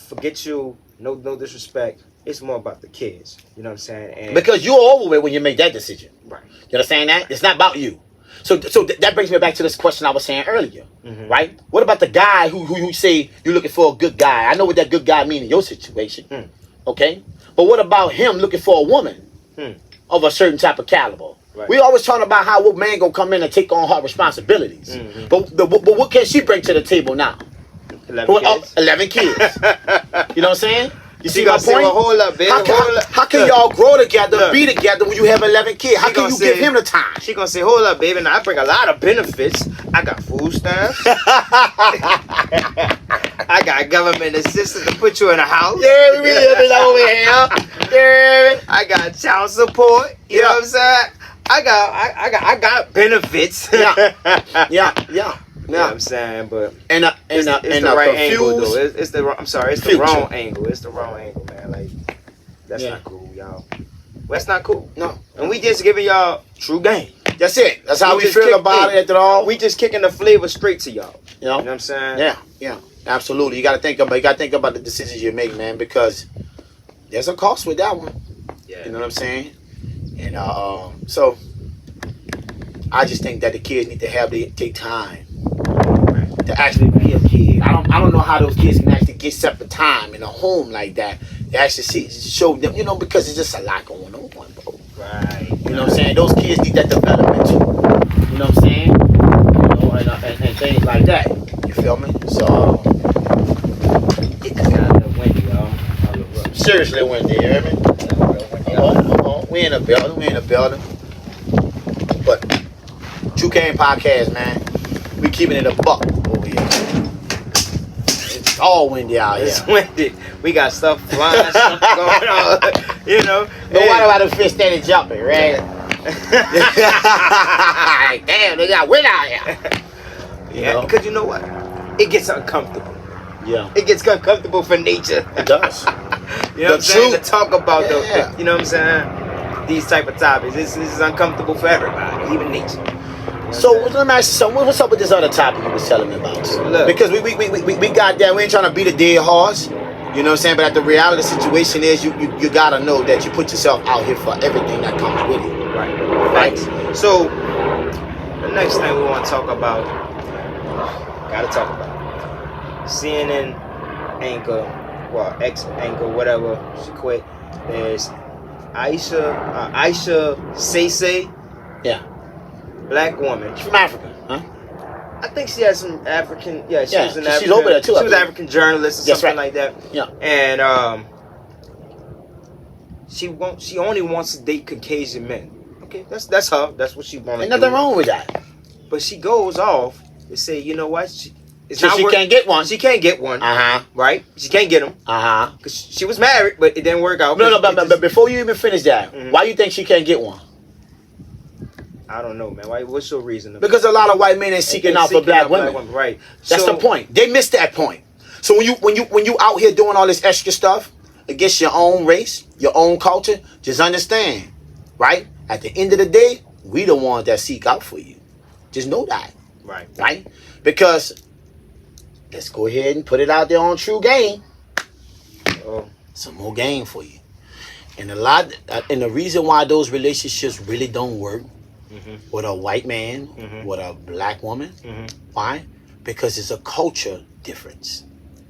Forget you, no disrespect. It's more about the kids. You know what I'm saying? And because you're over with when you make that decision. Right. You understand that? It's not about you. So that brings me back to this question I was saying earlier, right? What about the guy who say you're looking for a good guy? I know what that good guy means in your situation, okay? But what about him looking for a woman of a certain type of caliber? Right. We always talking about how a man gonna come in and take on her responsibilities, but what can she bring to the table now? 11 kids. 11 kids. You know what I'm saying? You see my point? Well, hold up, baby. How can y'all grow together, be together when you have 11 kids? How can you give him the time? She gonna say, hold up, baby. Now I bring a lot of benefits. I got food stamps. I got government assistance to put you in a house. Yeah, we living over here. Yeah. I got child support. You know what I'm saying? I got benefits. Yeah. You know what I'm saying? But it's the right angle though. It's the wrong angle. It's the wrong angle, man. Like that's not cool, y'all. That's not cool. No. And we just giving y'all true game. That's it. That's how we feel about it after all. We just kicking the flavor straight to y'all. You know what I'm saying? Yeah. Absolutely. You gotta think about the decisions you make, man, because there's a cost with that one. Yeah. You know what I'm saying? And so I just think that the kids need to take time to actually be a kid. I don't know how those kids can actually get separate time in a home like that. They actually show them, you know, because it's just a lot going on, bro. Right. You know what I'm saying? Those kids need that development too. You know what I'm saying? You know, and things like that. You feel me? So it's kind of windy, y'all. Seriously windy, you hear me? We in a building. But True Cane Podcast, man. We keeping it a buck over here. It's all windy out here. It's windy. We got stuff flying, stuff going on. You know. No wonder why the fish steady jumping, right? Damn, they got wind out here. Yeah, because you know what? It gets uncomfortable. Yeah. It gets uncomfortable for nature. It does. You know what I'm saying? To talk about you know what I'm saying? These type of topics. This is uncomfortable for everybody, even nature. So let me ask you something. What's up with this other topic you was telling me about? Look, because we got that. We ain't trying to beat a dead horse. You know what I'm saying? But the reality of the situation is you gotta know that you put yourself out here for everything that comes with it. Right. So the next thing we want to talk about, CNN anchor, ex-anchor, whatever, she quit. There's Isha Sesay. Yeah. Black woman. She's from Africa, huh? I think she has some African. Yeah, she was an African. She's over there too. She was an African journalist or something like that. Yeah. And she only wants to date Caucasian men. Okay, that's her. That's what she wants. Ain't nothing wrong with that. But she goes off and say, you know what? She can't get one. She can't get one. Right? She can't get him. Because she was married, but it didn't work out. No, but before you even finish that, why you think she can't get one? I don't know, man. What's your reason? Because a lot of white men are seeking out for black women. Right. That's the point. They missed that point. So when you out here doing all this extra stuff against your own race, your own culture, just understand, right? At the end of the day, we the ones that seek out for you. Just know that. Right? Because let's go ahead and put it out there on True Game. Some more game for you. And the reason why those relationships really don't work with a white man, with a black woman, why? Because it's a culture difference.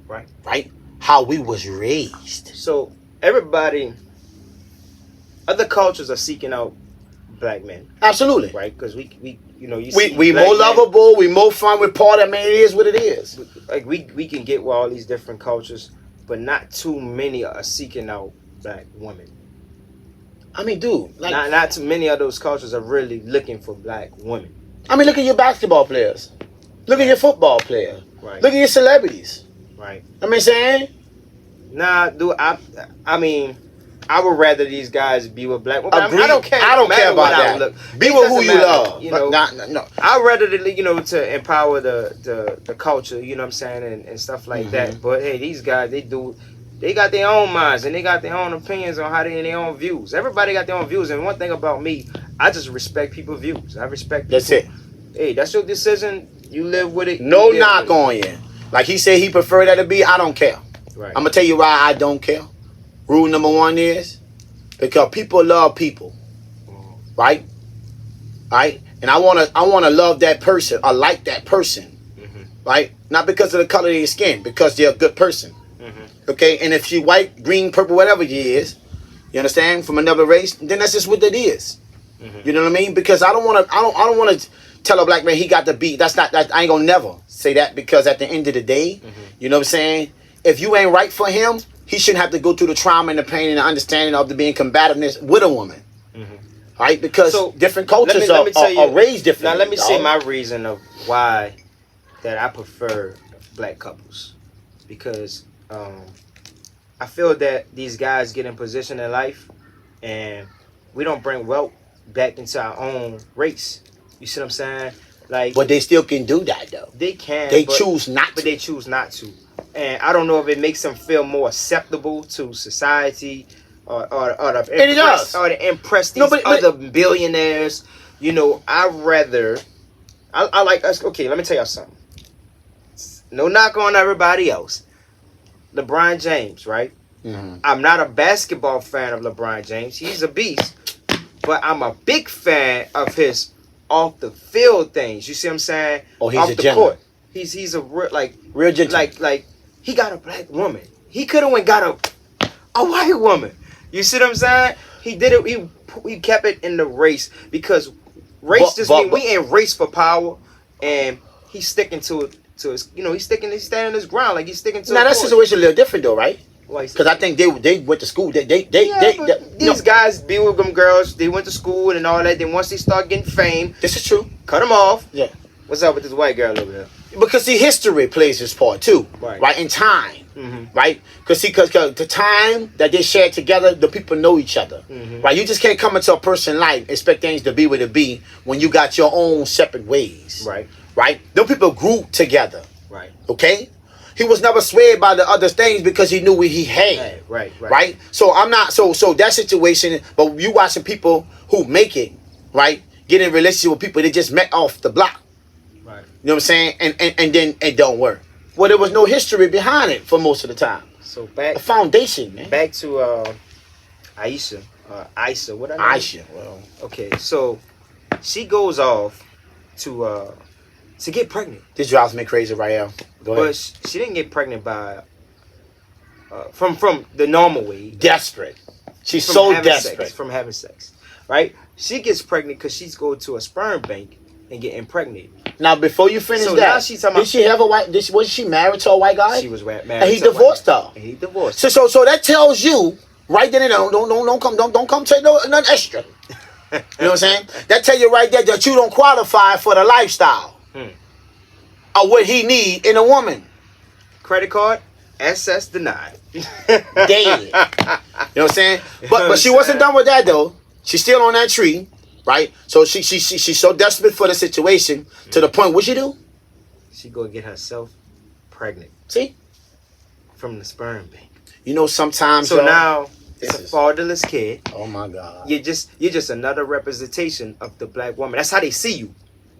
Right? How we was raised. So everybody, other cultures are seeking out black men, Absolutely. right? Because we you know, you We see black more men, lovable. We more fun. We're part of it. Man, it is what it is. like we can get with all these different cultures, but not too many are seeking out black women. I mean, dude, like, Not too many of those cultures are really looking for black women. I mean, look at your basketball players. Look at your football players. Right. Look at your celebrities. Right. I mean, saying, Nah, dude. I mean, I would rather these guys be with black women. Agreed. I don't care. I don't care about that. Be with who you love. You But know, no. I'd rather to empower the culture. You know what I'm saying, and stuff like that. But hey, these guys, they got their own minds and they got their own opinions on how they and their own views. Everybody got their own views. And one thing about me, I just respect people's views. I respect. That's it. Hey, that's your decision. You live with it. No knock on you. Like he said, he preferred that to be. I don't care. Right. I'm gonna tell you why I don't care. Rule number one is because people love people, right? Right, and I wanna love that person or like that person, right? Not because of the color of their skin, because they're a good person. Okay, and if she white, green, purple, whatever she is, you understand, from another race, then that's just what it is. You know what I mean? Because I don't want to tell a black man he got to be. I ain't gonna never say that, because at the end of the day, you know what I'm saying? If you ain't right for him, he shouldn't have to go through the trauma and the pain and the understanding of the being combativeness with a woman. Right? Because different cultures are raised differently. Now let me say my reason of why that I prefer black couples. Because I feel that these guys get in position in life and we don't bring wealth back into our own race. You see what I'm saying? Like, but they still can do that though. They can. They choose not to. But they choose not to. And I don't know if it makes them feel more acceptable to society or to impress these other billionaires. You know, I like us. Okay, let me tell y'all something. No knock on everybody else. LeBron James, right? I'm not a basketball fan of LeBron James. He's a beast. But I'm a big fan of his off the field things. You see what I'm saying? Oh, he's off a the gentleman. court. He's a real gentleman. Like he got a black woman. He could have went got a white woman. You see what I'm saying? He did it. He kept it in the race, because race mean we in race for power, and he's sticking to his. You know, he's standing his ground, like he's sticking to. Now that situation a little different though, right? Because I think they went to school. These guys be with them girls. They went to school and all that. Then once they start getting fame, this is true. Cut them off. Yeah. What's up with this white girl over there? Because see, history plays its part too, right? In time, right? Because the time that they shared together, the people know each other, right? You just can't come into a person's life expect things to be what it be when you got your own separate ways, right? Right? Those people grew together, right? Okay. He was never swayed by the other things because he knew what he had. Right. So I'm not so that situation, but you watching people who make it, right, get in a relationship with people they just met off the block. Right. You know what I'm saying? And then it don't work. Well, there was no history behind it for most of the time. So back the foundation, man. Back to Isha. What I name? Isha. Well, okay, so she goes off to get pregnant. This drives me crazy right now. Go ahead. But she didn't get pregnant by from the normal way. Desperate. She's so desperate from having sex, right? She gets pregnant because she's going to a sperm bank and get impregnated. Now, before you finish so that, now she's talking did she have a white? Was she married to a white guy? She was married. And he divorced her. And he divorced. So that tells you right then and there. Don't come take nothing extra. You know what I'm saying? That tell you right there that you don't qualify for the lifestyle of what he need in a woman. Credit card, access denied. Dead. You know what I'm saying? But she wasn't done with that though. She's still on that tree, right? So she's so desperate for the situation to the point. What she do? She go get herself pregnant. See? From the sperm bank. You know, sometimes. So now it's a fatherless kid. Oh my God. You're just another representation of the black woman. That's how they see you,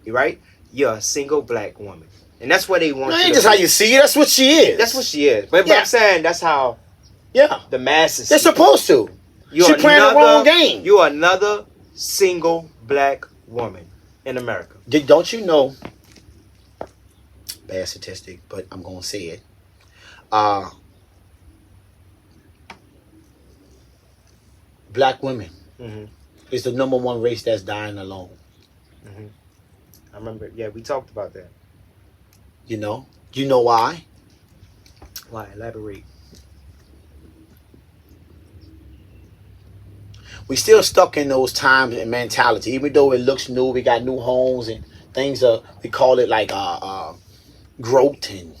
right? You're a single black woman. And that's what they want. That ain't just how you see it. That's what she is. That's what she is. But I'm saying that's how. Yeah. The masses. They're supposed to. She playing the wrong game. You're another single black woman in America. Don't you know? Bad statistic, but I'm gonna say it. Black women is the number one race that's dying alone. Mm-hmm. I remember. Yeah, we talked about that. You know? You know why? Why? Elaborate. We still stuck in those times and mentality. Even though it looks new, we got new homes and things. We call it like growth and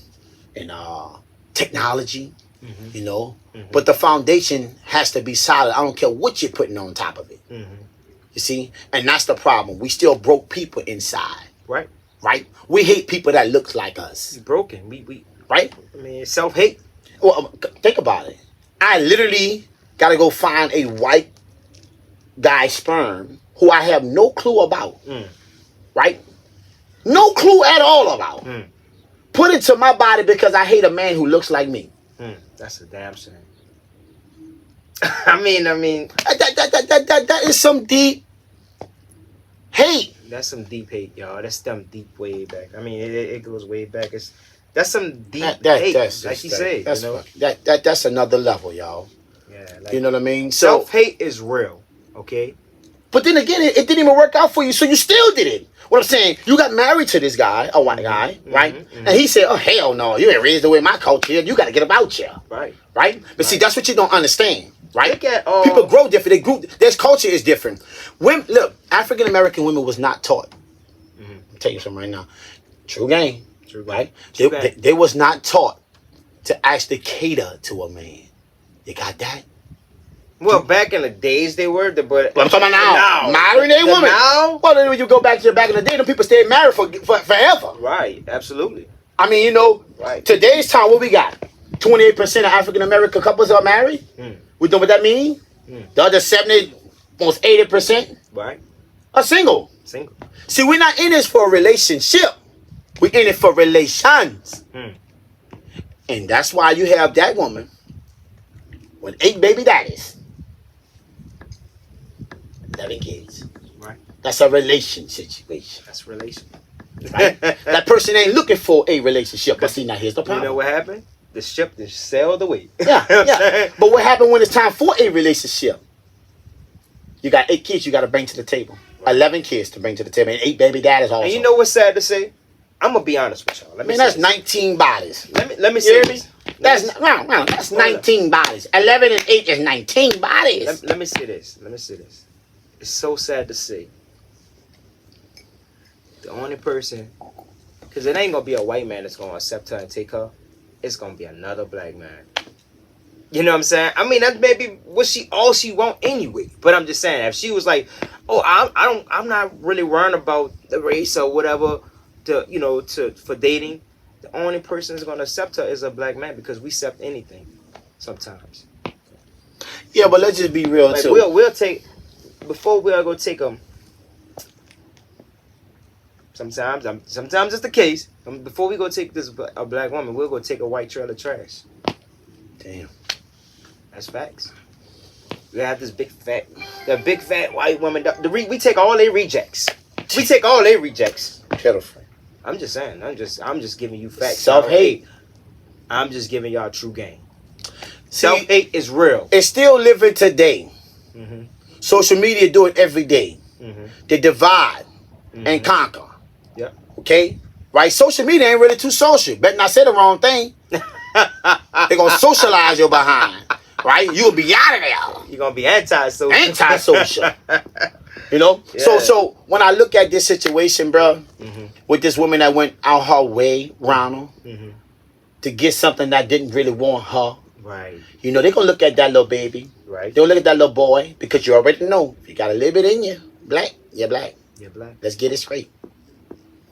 technology. Mm-hmm. You know, Mm-hmm. but the foundation has to be solid. I don't care what you're putting on top of it. Mm-hmm. You see, and that's the problem. We still broke people inside. Right. Right. We hate people that look like us. It's broken. We. Right. I mean, self-hate. Well, think about it. I literally got to go find a white guy's sperm who I have no clue about. Right. No clue at all about. Put it to my body because I hate a man who looks like me. That's a damn shame. I mean, that is some deep hate. That's some deep hate, y'all. That's them deep way back. I mean, it goes way back. That's some deep hate, like you said. That's, you know? that's another level, y'all. Yeah, like, you know what I mean. So self-hate is real, okay? But then again, it didn't even work out for you, so you still did it. What I'm saying, you got married to this guy, a white guy, right? And he said, "Oh hell no, you ain't raised the way my culture. You got to get about here." Right. But see, that's what you don't understand. Right? Look at, people grow different. They grew. Their culture is different. Women, look, African American women was not taught. I'll tell you something right now. True game. True game. Right? True game. They was not taught to actually cater to a man. You got that? Well, back in the days they were, but I'm talking about now. Marrying a woman. Now? Well, then when you go back to back in the day, them people stayed married for forever. Right. Absolutely. I mean, you know, right. Today's time, what we got? 28% of African American couples are married. We know what that means? The other 70, almost 80%, right, are single. Single. See, we're not in this for a relationship. We're in it for relations. And that's why you have that woman with 8 baby daddies, 11 kids. Right. That's a relation situation. That's a relation. Right? That person ain't looking for a relationship. But see, now here's the problem. You know what happened? The ship just sailed away. Yeah. But what happened when it's time for a relationship? You got 8 kids you got to bring to the table. Right. 11 kids to bring to the table. And 8 baby daddies also. And you know what's sad to say? I'm going to be honest with y'all. That's 19 bodies. Let me say this. That's 19 bodies. 11 and 8 is 19 bodies. Let me say this. It's so sad to say. The only person, because it ain't going to be a white man that's going to accept her and take her. It's going to be another black man. You know what I'm saying? I mean, that's maybe what all she want anyway. But I'm just saying, if she was like, "Oh, I'm not really worrying about the race or whatever, for dating," the only person that's going to accept her is a black man, because we accept anything sometimes. Yeah, but let's just be real too. We'll take, before we'll go take them. Sometimes it's the case. Before we go take a black woman, we'll go take a white trailer trash. Damn. That's facts. We have this big fat white woman. We take all their rejects. We take all their rejects. Pitiful. I'm just saying. I'm just giving you facts. Self-hate. I'm just giving y'all true game. Self-hate is real. It's still living today. Social media do it every day. They divide and conquer. Yeah. Okay? Right? Social media ain't really too social. Better not say the wrong thing. They're going to socialize your behind. Right? You'll be out of there. You're going to be antisocial. Antisocial. You know? Yeah. So when I look at this situation, bro, with this woman that went out her way, Ronald, to get something that didn't really want her. Right. You know, they're going to look at that little baby. Right. They'll look at that little boy, because you already know, if you got a little bit in you, black, you're black. You're black. Let's get it straight.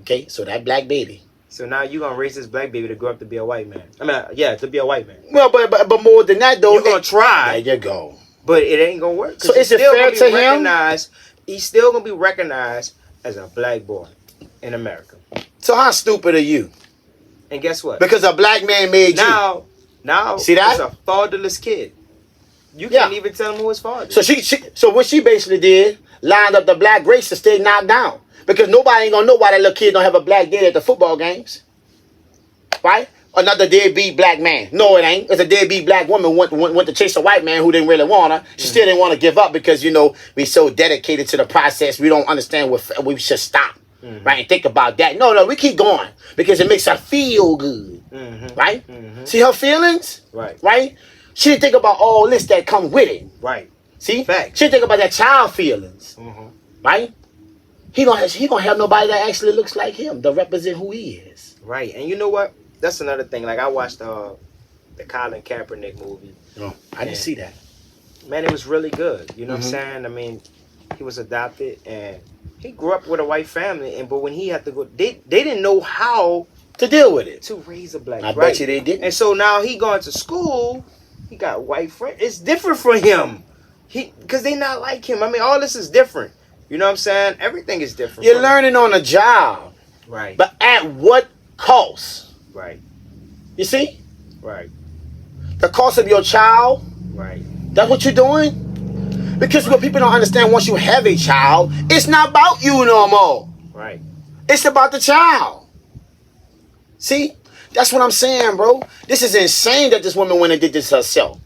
Okay? So that black baby. So now you're going to raise this black baby to grow up to be a white man. I mean, yeah, to be a white man. Well, but more than that, though. You're going to try. There you go. But it ain't going to work. So is it fair to him? He's still going to be recognized as a black boy in America. So how stupid are you? And guess what? Because a black man made you. Now, see that? It's a fatherless kid. You can't even tell him who his father is. So what she basically did, lined up the black race to stay knocked down. Because nobody ain't going to know why that little kid don't have a black daddy at the football games. Right? another deadbeat black man. No, it ain't. It's a deadbeat black woman went to chase a white man who didn't really want her. She still didn't want to give up because, you know, we so dedicated to the process. We don't understand what we should stop. Right? And think about that. No, we keep going because it makes her feel good. Right? See her feelings? Right? She didn't think about all this that comes with it. Right. See? Fact. She didn't think about that child feelings. Right? He gonna have nobody that actually looks like him to represent who he is. Right. And you know what? That's another thing. Like, I watched the Colin Kaepernick movie. Oh, I didn't see that. Man, it was really good. You know what I'm saying? I mean, he was adopted and he grew up with a white family, but when he had to go, they didn't know how to deal with it, to raise a black. I bet you they didn't. And so now he going to school. He got white friends. It's different for him. Because they not like him. I mean, all this is different. You know what I'm saying? Everything is different. You're learning on a job, right? But at what cost? Right. You see? Right. The cost of your child. Right. That's what you're doing. Because what people don't understand, once you have a child, it's not about you no more. Right. It's about the child. See? That's what I'm saying, bro. This is insane that this woman went and did this herself.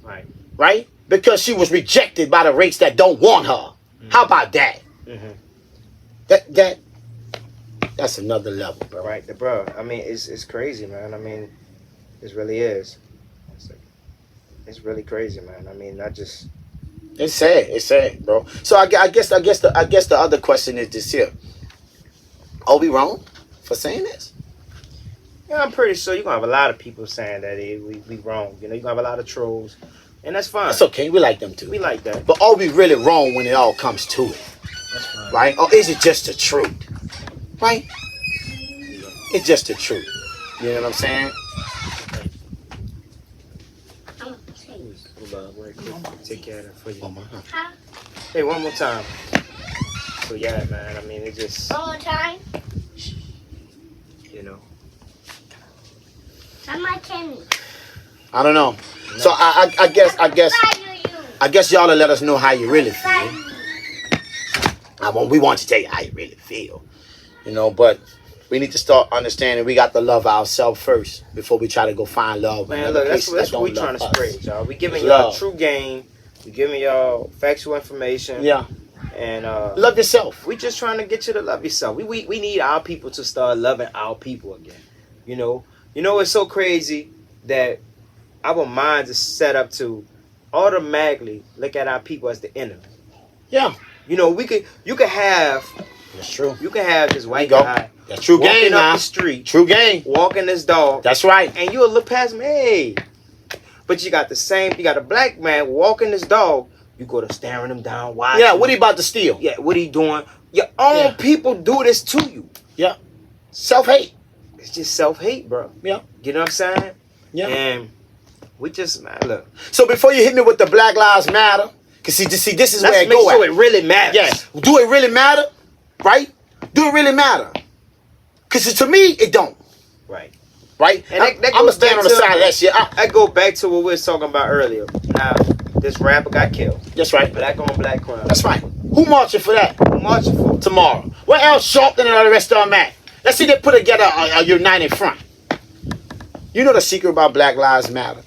Right. Right? Because she was rejected by the race that don't want her. How about that? That's another level, bro. Right, bro. I mean, it's crazy, man. I mean, it really is. It's really crazy, man. I mean, It's sad. It's sad, bro. So I guess the other question is this here: are we wrong for saying this? Yeah, I'm pretty sure you're gonna have a lot of people saying that we wrong. You know, you're gonna have a lot of trolls, and that's fine. That's okay. We like them too. We like that. But are we really wrong when it all comes to it? That's fine. Right? Or is it just the truth? Right? It's just the truth. You know what I'm saying? Take care of that for you. Oh my God. Hey, one more time. So yeah, man. I mean, it just. One more time. You know. How much can you? I don't know. So I guess y'all will let us know how you really feel. We want to tell you how you really feel. You know, but we need to start understanding we got to love ourselves first before we try to go find love. Man, look, that's what we trying to spread, y'all. We giving y'all true game. We giving y'all factual information. Yeah. And love yourself. We just trying to get you to love yourself. We need our people to start loving our people again. You know, it's so crazy that our minds are set up to automatically look at our people as the enemy. Yeah. You know, you could have. That's true. You can have this white guy. That's true game now. Walking up the street. True game. Walking this dog. That's right. And you'll look past me. Hey. But you got a black man walking this dog. You go to staring him down. Watching. Yeah, what he about to steal? Yeah, what he doing? Your own people do this to you. Yeah. Self-hate. It's just self-hate, bro. Yeah. You know what I'm saying? Yeah. And we just, man, look. So before you hit me with the Black Lives Matter, because see, this is where it go go at. It really matters. Yeah. Do it really matter? Right? Do it really matter? Because to me, it don't. Right. Right? And I'm going to stand on the side of that shit. I go back to what we was talking about earlier. Now, this rapper got killed. That's right. Black on black crime. That's right. Who marching for that? Who marching for? Tomorrow. Where else sharp than all the rest of them at? Let's see they put together a united front. You know the secret about Black Lives Matter?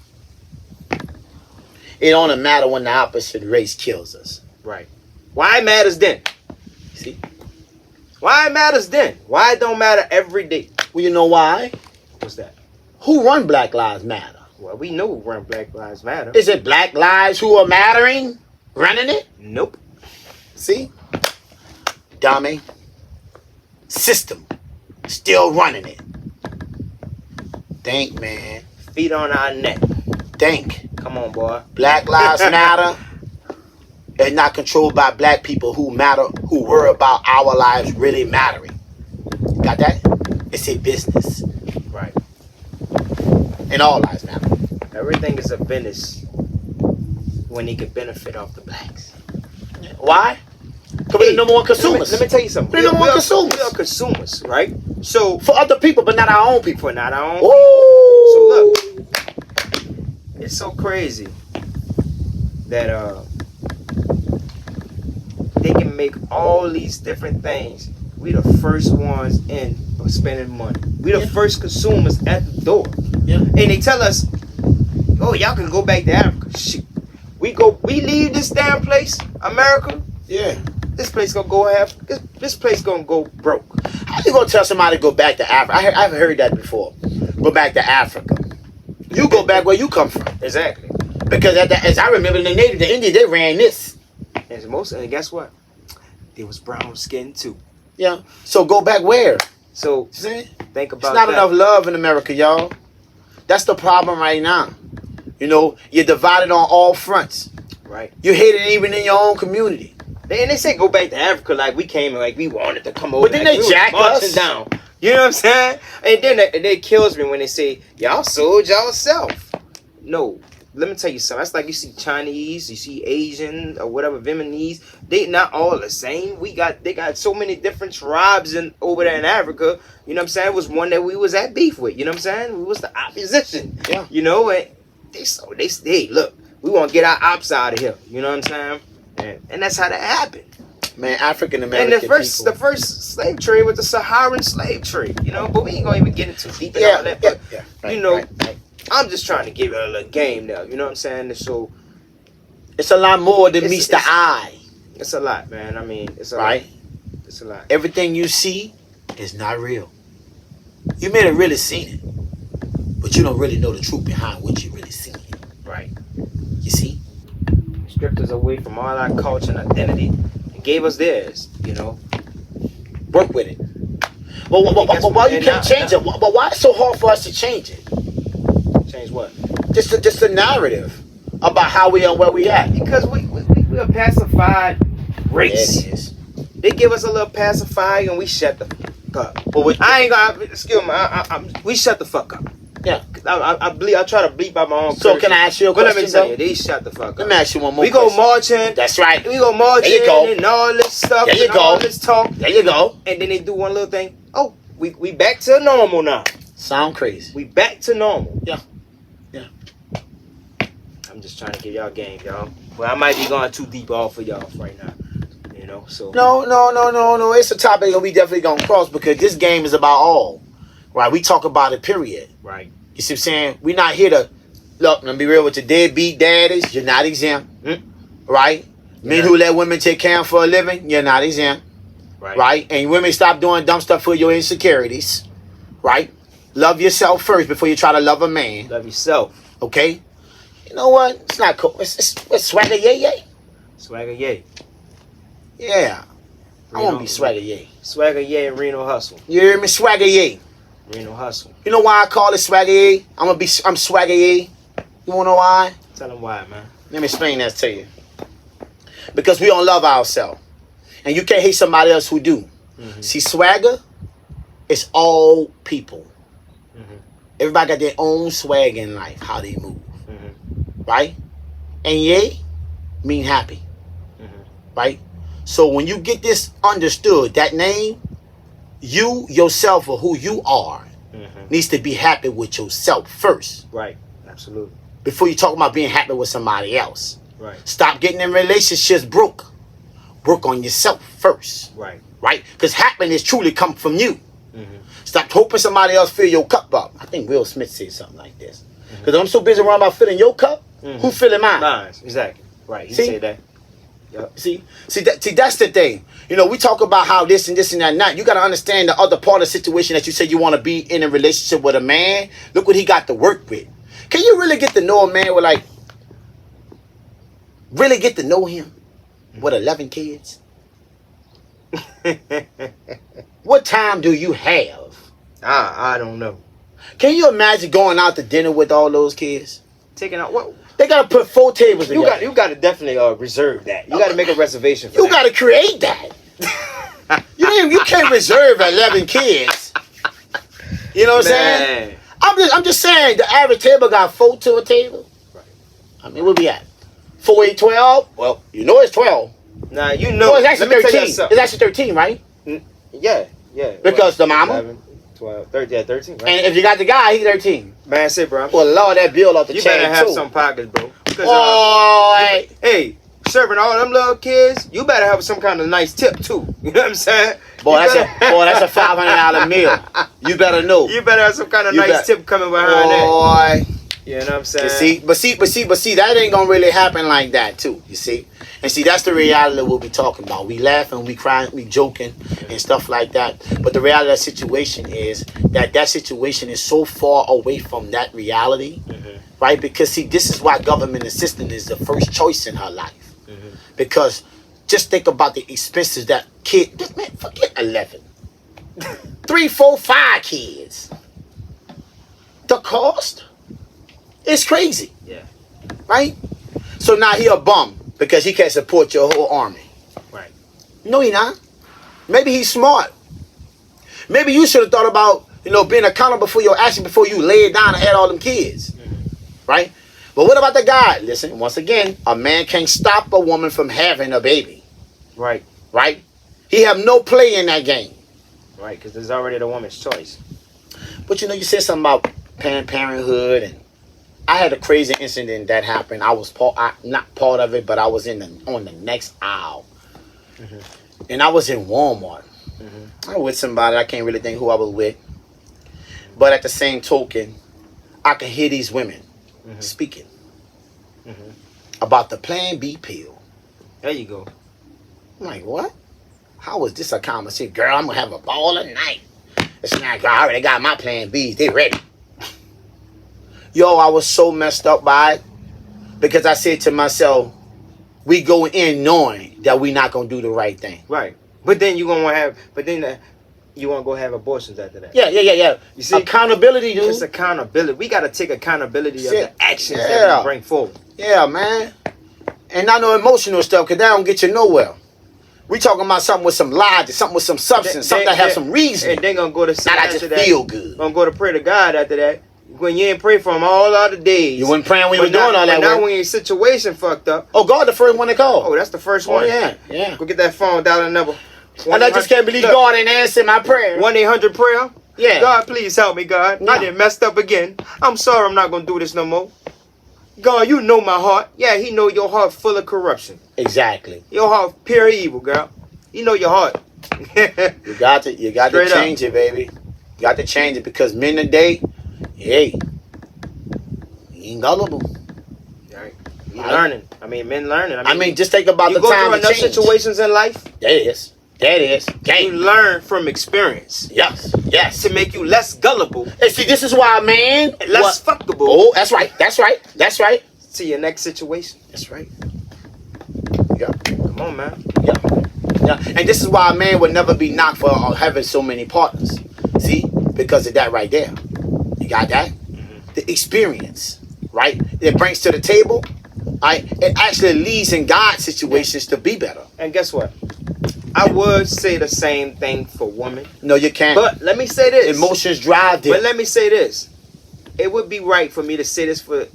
It only matter when the opposite race kills us. Right. Why it matters then? See? Why it matters then? Why it don't matter every day? Well, you know why? What's that? Who run Black Lives Matter? Well, we know who run Black Lives Matter. Is it Black Lives who are mattering? Running it? Nope. See? Dummy. System. Still running it. Think, man. Feet on our neck. Think. Come on, boy. Black Lives Matter is not controlled by black people who matter, who worry about our lives really mattering. Got that? It's a business. Right. And all lives matter. Everything is a business when he could benefit off the blacks. Why? Because we're the number one consumers. Let me tell you something. We're the number one consumers. We are consumers, right? So for other people, but not our own people. For not our own Ooh. people. So look, it's so crazy that they can make all these different things. We the first ones in spending money. We the first consumers at the door. Yeah. And they tell us, oh, y'all can go back to Africa. Shit. We leave this damn place, America. Yeah. This place gonna this place gonna go broke. How you gonna tell somebody to go back to Africa? I've heard that before. Go back to Africa. You go back where you come from. Exactly. Because as I remember, the Indians, they ran this. And guess what? There was brown skin too. Yeah. So go back where? So see? Think about it's not that. enough love in America, y'all. That's the problem right now. You know, you're divided on all fronts. Right. You're hated even in your own community. They say go back to Africa like we came and like we wanted to come over. But then like they we jack marching us down. You know what I'm saying? And then it kills me when they say y'all sold yourself. No, let me tell you something. That's like you see Chinese, you see Asian or whatever Vietnamese. They not all the same. They got so many different tribes over there in Africa. You know what I'm saying? It was one that we was at beef with. You know what I'm saying? We was the opposition. Yeah. You know, and they hey, look, we want to get our ops out of here. You know what I'm saying? And that's how that happened. Man, African American And the first slave trade was the Saharan slave trade, you know, but we ain't gonna even get into deep in all that. But right, you know, right. I'm just trying to give it a little game now, you know what I'm saying? And so it's a lot more than meets the eye. It's a lot, man. I mean, it's a right. lot. It's a lot. Everything you see is not real. You may have really seen it, but you don't really know the truth behind what you really seen. Right. You see? Stripped us away from all our culture and identity. Gave us theirs, you know. Work with it. But why you can't change it? But why it's so hard for us to change it? Change what? Just the narrative about how we are where we at. Because we a pacified race. It is. They give us a little pacifier and we shut the fuck up. But I ain't gonna excuse me. We shut the fuck up. Yeah. I try to bleep out my own. So can I ask you a question? But let me tell though? you, they shut the fuck up. Let me ask you one more. We go marching. That's right. We go marching. There you go. And all this stuff. There you and go. All this talk. There you go. And then they do one little thing. Oh, we back to normal now. Sound crazy. We back to normal. Yeah. Yeah. I'm just trying to give y'all game, y'all. Well, I might be going too deep off for y'all right now. You know, so. No. It's a topic that we definitely gonna cross because this game is about all. Right? We talk about it, period. Right. You see what I'm saying? We're not here to look, let me be real with you. Deadbeat daddies, you're not exempt. Right? Men who let women take care of for a living, you're not exempt. Right? And women stop doing dumb stuff for your insecurities. Right? Love yourself first before you try to love a man. Love yourself. Okay? You know what? It's not cool. It's swagger yay. Swagger yay. Yeah. I Reno, want to be swagger yay. Swagger yay and Reno hustle. You hear me? Swagger yay. Reno hustle. You know why I call it swagger yay? I'm swagger yay. You wanna know why? Tell them why, man. Let me explain that to you. Because we don't love ourselves. And you can't hate somebody else who do. Mm-hmm. See, swagger is all people. Mm-hmm. Everybody got their own swag in life, how they move. Mm-hmm. Right? And yay mean happy. Mm-hmm. Right? So when you get this understood, that name, you, yourself, or who you are, needs to be happy with yourself first. Right. Absolutely. Before you talk about being happy with somebody else. Right. Stop getting in relationships broke. Work on yourself first. Right. Right? Because happiness truly comes from you. Mm-hmm. Stop hoping somebody else fill your cup up. I think Will Smith said something like this. Because I'm so busy around about filling your cup, who filling mine? Mine. Exactly. Right. He said that. Yep. See, that's the thing. You know, we talk about how this and that and that. You got to understand the other part of the situation that you say you want to be in a relationship with a man. Look what he got to work with. Can you really get to know a man with really get to know him with 11 kids? What time do you have? I don't know. Can you imagine going out to dinner with all those kids? Taking out what? They gotta put 4 tables together. You got to definitely reserve that. You got to make a reservation for that. You got to create that. you can't reserve 11 kids. You know what I'm saying? I'm just saying the average table got 4 to a table. Right. I mean, where we at? 4, 8, 12? Well, you know it's 12. Nah, you know. No, it's actually 13. It's actually 13, right? Yeah. Because the mama? 11, 12, 13, 13, right? And if you got the guy, he's 13. Man, say, bro. Well, Lord, that bill off the chain, You better have too. some pockets, bro. Because, hey, serving all them little kids, you better have some kind of nice tip, too. You know what I'm saying? Boy, that's a $500 meal. You better know. You better have some kind of nice tip coming behind that. Boy. You know what I'm saying? But see, that ain't gonna really happen like that too. You see, and see, that's the reality we'll be talking about. We laughing, we crying, we joking, and stuff like that. But the reality of that situation is that situation is so far away from that reality, right? Because see, this is why government assistance is the first choice in her life. Because just think about the expenses that man, forget 11, 3, 4, 5 kids. The cost. It's crazy. Yeah. Right? So now he a bum because he can't support your whole army. Right. No, he not. Maybe he's smart. Maybe you should have thought about, being accountable for your action before you lay it down and had all them kids. Right? But what about the guy? Listen, once again, a man can't stop a woman from having a baby. Right. Right? He have no play in that game. Right, because there's already the woman's choice. But you said something about parenthood, and I had a crazy incident that happened. I was not part of it, but I was on the next aisle, and I was in Walmart. I was with somebody. I can't really think who I was with, but at the same token, I could hear these women speaking about the Plan B pill. There you go. I'm like, what? How was this a conversation? Girl, I'm gonna have a ball tonight. It's not. Girl, I already got my Plan Bs. They ready. Yo, I was so messed up by it because I said to myself, we go in knowing that we not going to do the right thing. Right. But then you want to go have abortions after that. Yeah. You see? Accountability, dude. It's accountability. We got to take accountability of the actions that we bring forward. Yeah, man. And not no emotional stuff because that don't get you nowhere. We talking about something with some logic, something with some substance, something that have some reason. And then going to go to not I just feel good. Going to go to pray to God after that. When you ain't pray for him all other days. You wasn't praying when you were doing all that now work. when your situation fucked up. Oh, God, the first one to call. Oh, that's the first one. Oh, yeah. Go get that phone, dial the number. And I just can't believe God ain't answering my prayer. 1-800-PRAYER? Yeah. God, please help me, God. Yeah. I done messed up again. I'm sorry I'm not going to do this no more. God, you know my heart. Yeah, he know your heart full of corruption. Exactly. Your heart pure evil, girl. You know your heart. You got to change it, baby. You got to change it because men today, hey, you ain't gullible. Right. You learning. Men learning. I mean, just think about the time to change. You go through enough situations in life. That is. You learn from experience. Yes. To make you less gullible. And see, this is why, man. Less fuckable. Oh, that's right. To your next situation. That's right. Yeah. Come on, man. Yeah. And this is why a man would never be knocked for having so many partners. See? Because of that right there. You got that? The experience, right? It brings to the table, right? It actually leads in God's situations to be better. And guess what? I would say the same thing for women. No, you can't. But let me say this. Emotions drive it. But let me say this. It would be right for me to say this for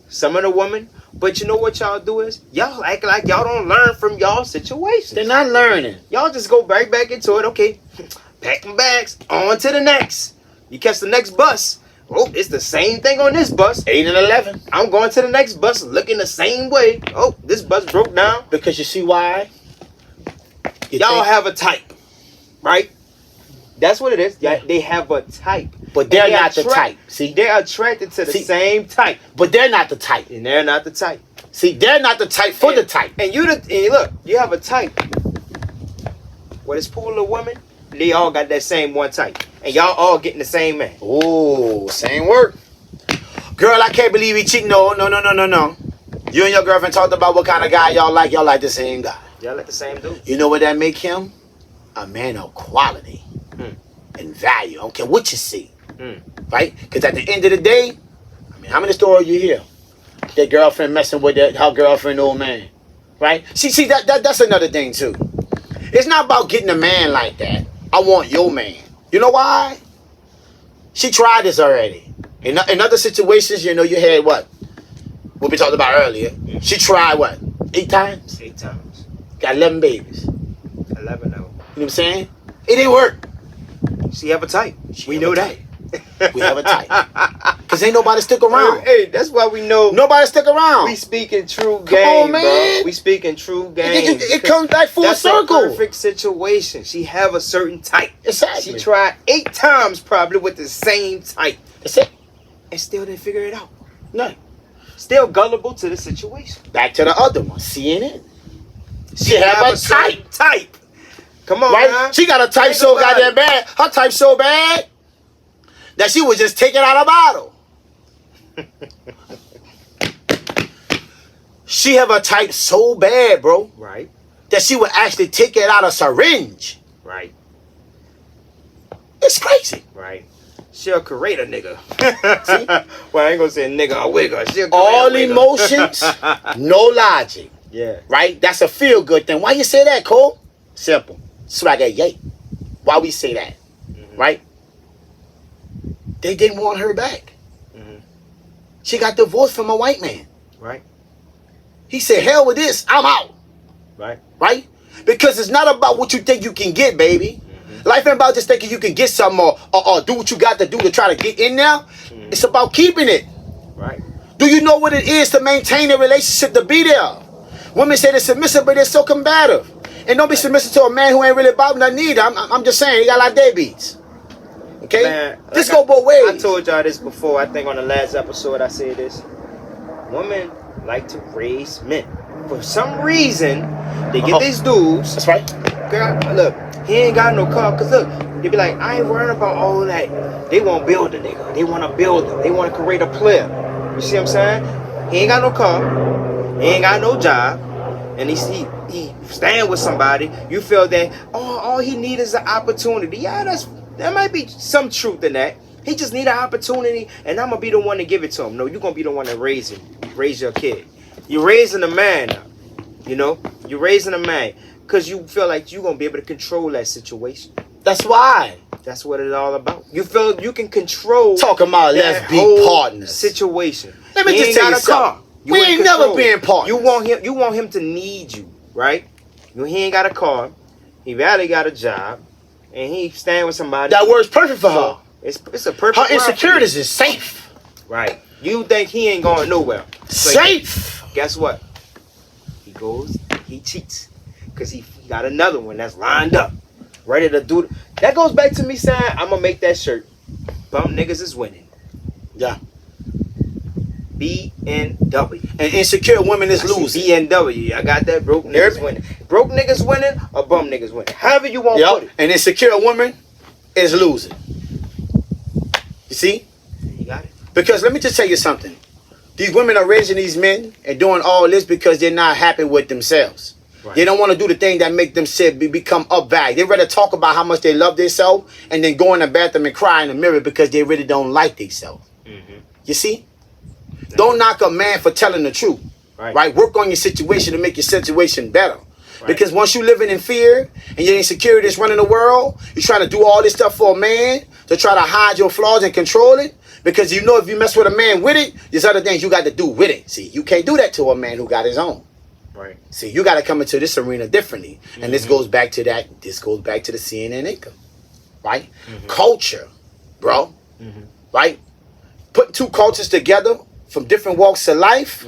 some of the women. But you know what y'all do is? Y'all act like y'all don't learn from y'all situations. They're not learning. Y'all just go back into it. Okay, pack my bags. On to the next. You catch the next bus. Oh, it's the same thing on this bus. 8 and 11. I'm going to the next bus looking the same way. Oh, this bus broke down. Because you see why? Y'all have a type, right? That's what it is. Yeah. They have a type. But they're not the type. See? They're attracted to the same type. But they're not the type. And they're not the type. See, they're not the type for the type. And look, you have a type. What is pool of women? They all got that same one type. And y'all all getting the same man. Oh, same work. Girl, I can't believe he cheating. No. You and your girlfriend talked about what kind of guy y'all like. Y'all like the same guy. Y'all like the same dude. You know what that make him? A man of quality and value. I don't care what you see. Right? Because at the end of the day, how many stories you hear? That girlfriend messing with her girlfriend old man. Right? See, that's another thing too. It's not about getting a man like that. I want your man. You know why? She tried this already. In other situations, you had what we talked about earlier. She tried what? 8 times? 8 times. Got 11 babies. 11 of them. You know what I'm saying? It didn't work. She have a type. We know that. We have a type. Because ain't nobody stick around. Hey, that's why we know Nobody stick around. we speaking true game, on, man. bro. We speaking true game. It comes back full that's circle. a perfect situation. She have a certain type. Exactly. She tried 8 times probably with the same type. That's it. And still didn't figure it out. No. Still gullible to the situation. Back to the other one, CNN. She have a type. Type. Come on, Right? man. She got a type Think so about goddamn it. bad. Her type so bad that she was just taking out a bottle. She have a type so bad, bro, Right. that she would actually take it out a syringe. Right. It's crazy. Right. She'll create a nigga. Well, I ain't gonna say nigga or wigger. She'll create All a wigger. emotions, no logic. Yeah. Right? That's a feel-good thing. Why you say that, Cole? Simple. Swagger yay. Why we say that? Mm-hmm. Right? They didn't want her back. Mm-hmm. She got divorced from a white man. Right. He said, hell with this, I'm out. Right. Right? Because it's not about what you think you can get, baby. Mm-hmm. Life ain't about just thinking you can get something or do what you got to do to try to get in there. Mm-hmm. It's about keeping it. Right. Do you know what it is to maintain a relationship, to be there? Women say they're submissive, but they're so combative. And don't be submissive to a man who ain't really about nothing either. I'm just saying, he got a lot of deadbeats. Okay? Man, This like go both ways. I told y'all this before. I think on the last episode I said this. Women like to raise men. For some reason, they get these dudes. That's right. Girl, look, he ain't got no car. Cause look, they be like, I ain't worrying about all that. They want to build a nigga. They want to build him. They want to create a player. You see what I'm saying? He ain't got no car. He ain't got no job. And he staying with somebody. You feel that, all he need is an opportunity. Yeah, there might be some truth in that. He just need an opportunity, and I'm gonna be the one to give it to him. No, you're gonna be the one to raise your kid. You're raising a man now. You know, you're raising a man because you feel like you're gonna be able to control that situation. That's why. That's what it's all about. You feel you can control. Talking about that let's be whole partners. situation. Let me He just ain't tell got you a car. something. You We in ain't never control. been partners. You want him to need you, right? He ain't got a car. He barely got a job, and he staying with somebody. That works perfect for her. It's a perfect. Her ride for insecurities you. is safe. Right. You think he ain't going nowhere? So Safe. guess what? He cheats, because he got another one that's lined up, ready to do. That goes back to me saying, I'm gonna make that shirt. Bum niggas is winning. Yeah. BNW. And insecure women is losing. BNW. I got that. Broke niggas winning. Broke niggas winning or bum niggas winning. However you want to put Yep. it. And insecure woman is losing. You see? You got it. Because let me just tell you something. These women are raising these men and doing all this because they're not happy with themselves. Right. They don't want to do the thing that make them become up value. They rather talk about how much they love themselves and then go in the bathroom and cry in the mirror because they really don't like themselves. Mm-hmm. You see? Exactly. Don't knock a man for telling the truth. Right? Work on your situation to make your situation better. Right. Because once you living in fear and your insecurity is running the world, you're trying to do all this stuff for a man to try to hide your flaws and control it. Because you know if you mess with a man with it, there's other things you got to do with it. See, you can't do that to a man who got his own. Right. See, you got to come into this arena differently. And this goes back to that. This goes back to the CNN income. Right? Culture, bro. Right? Putting two cultures together from different walks of life.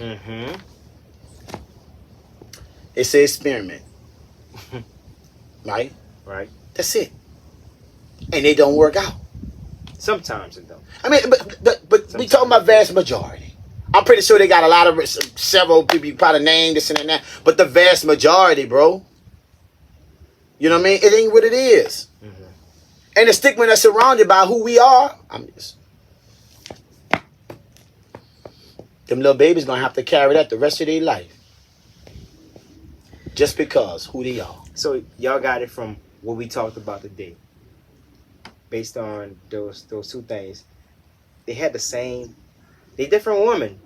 It's an experiment. Right? Right. That's it. And they don't work out. Sometimes it don't. I mean, but we talking about vast majority. I'm pretty sure they got a lot of several people you probably named this and that, but the vast majority, bro. You know what I mean? It ain't what it is. And the stigma that's surrounded by who we are. Them little babies gonna have to carry that the rest of their life, just because who they are. So y'all got it from what we talked about today. Based on those two things, they had the same. They different women,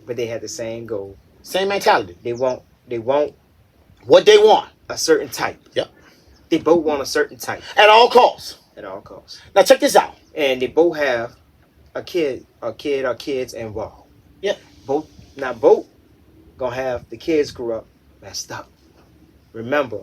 but they had the same goal, same mentality. They want what they want. A certain type. Yep. They both want a certain type. At all costs. At all costs. Now check this out. And they both have a kid or kids involved. Yep. Both gonna have the kids grew up messed up. Remember,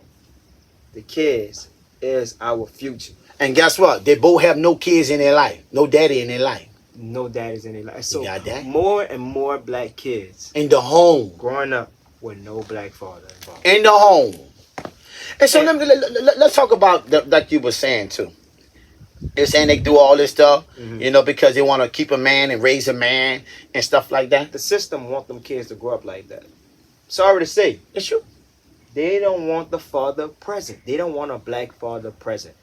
the kids is our future. And guess what? They both have no kids in their life, no daddy in their life. No daddies in their life. So You got that? more and more black kids In the home. growing up with no black father involved. In the home. And so let's talk about, like you were saying too. They're saying they do all this stuff, you know, because they want to keep a man and raise a man and stuff like that. The system want them kids to grow up like that. Sorry to say. It's true. They don't want the father present. They don't want a black father present.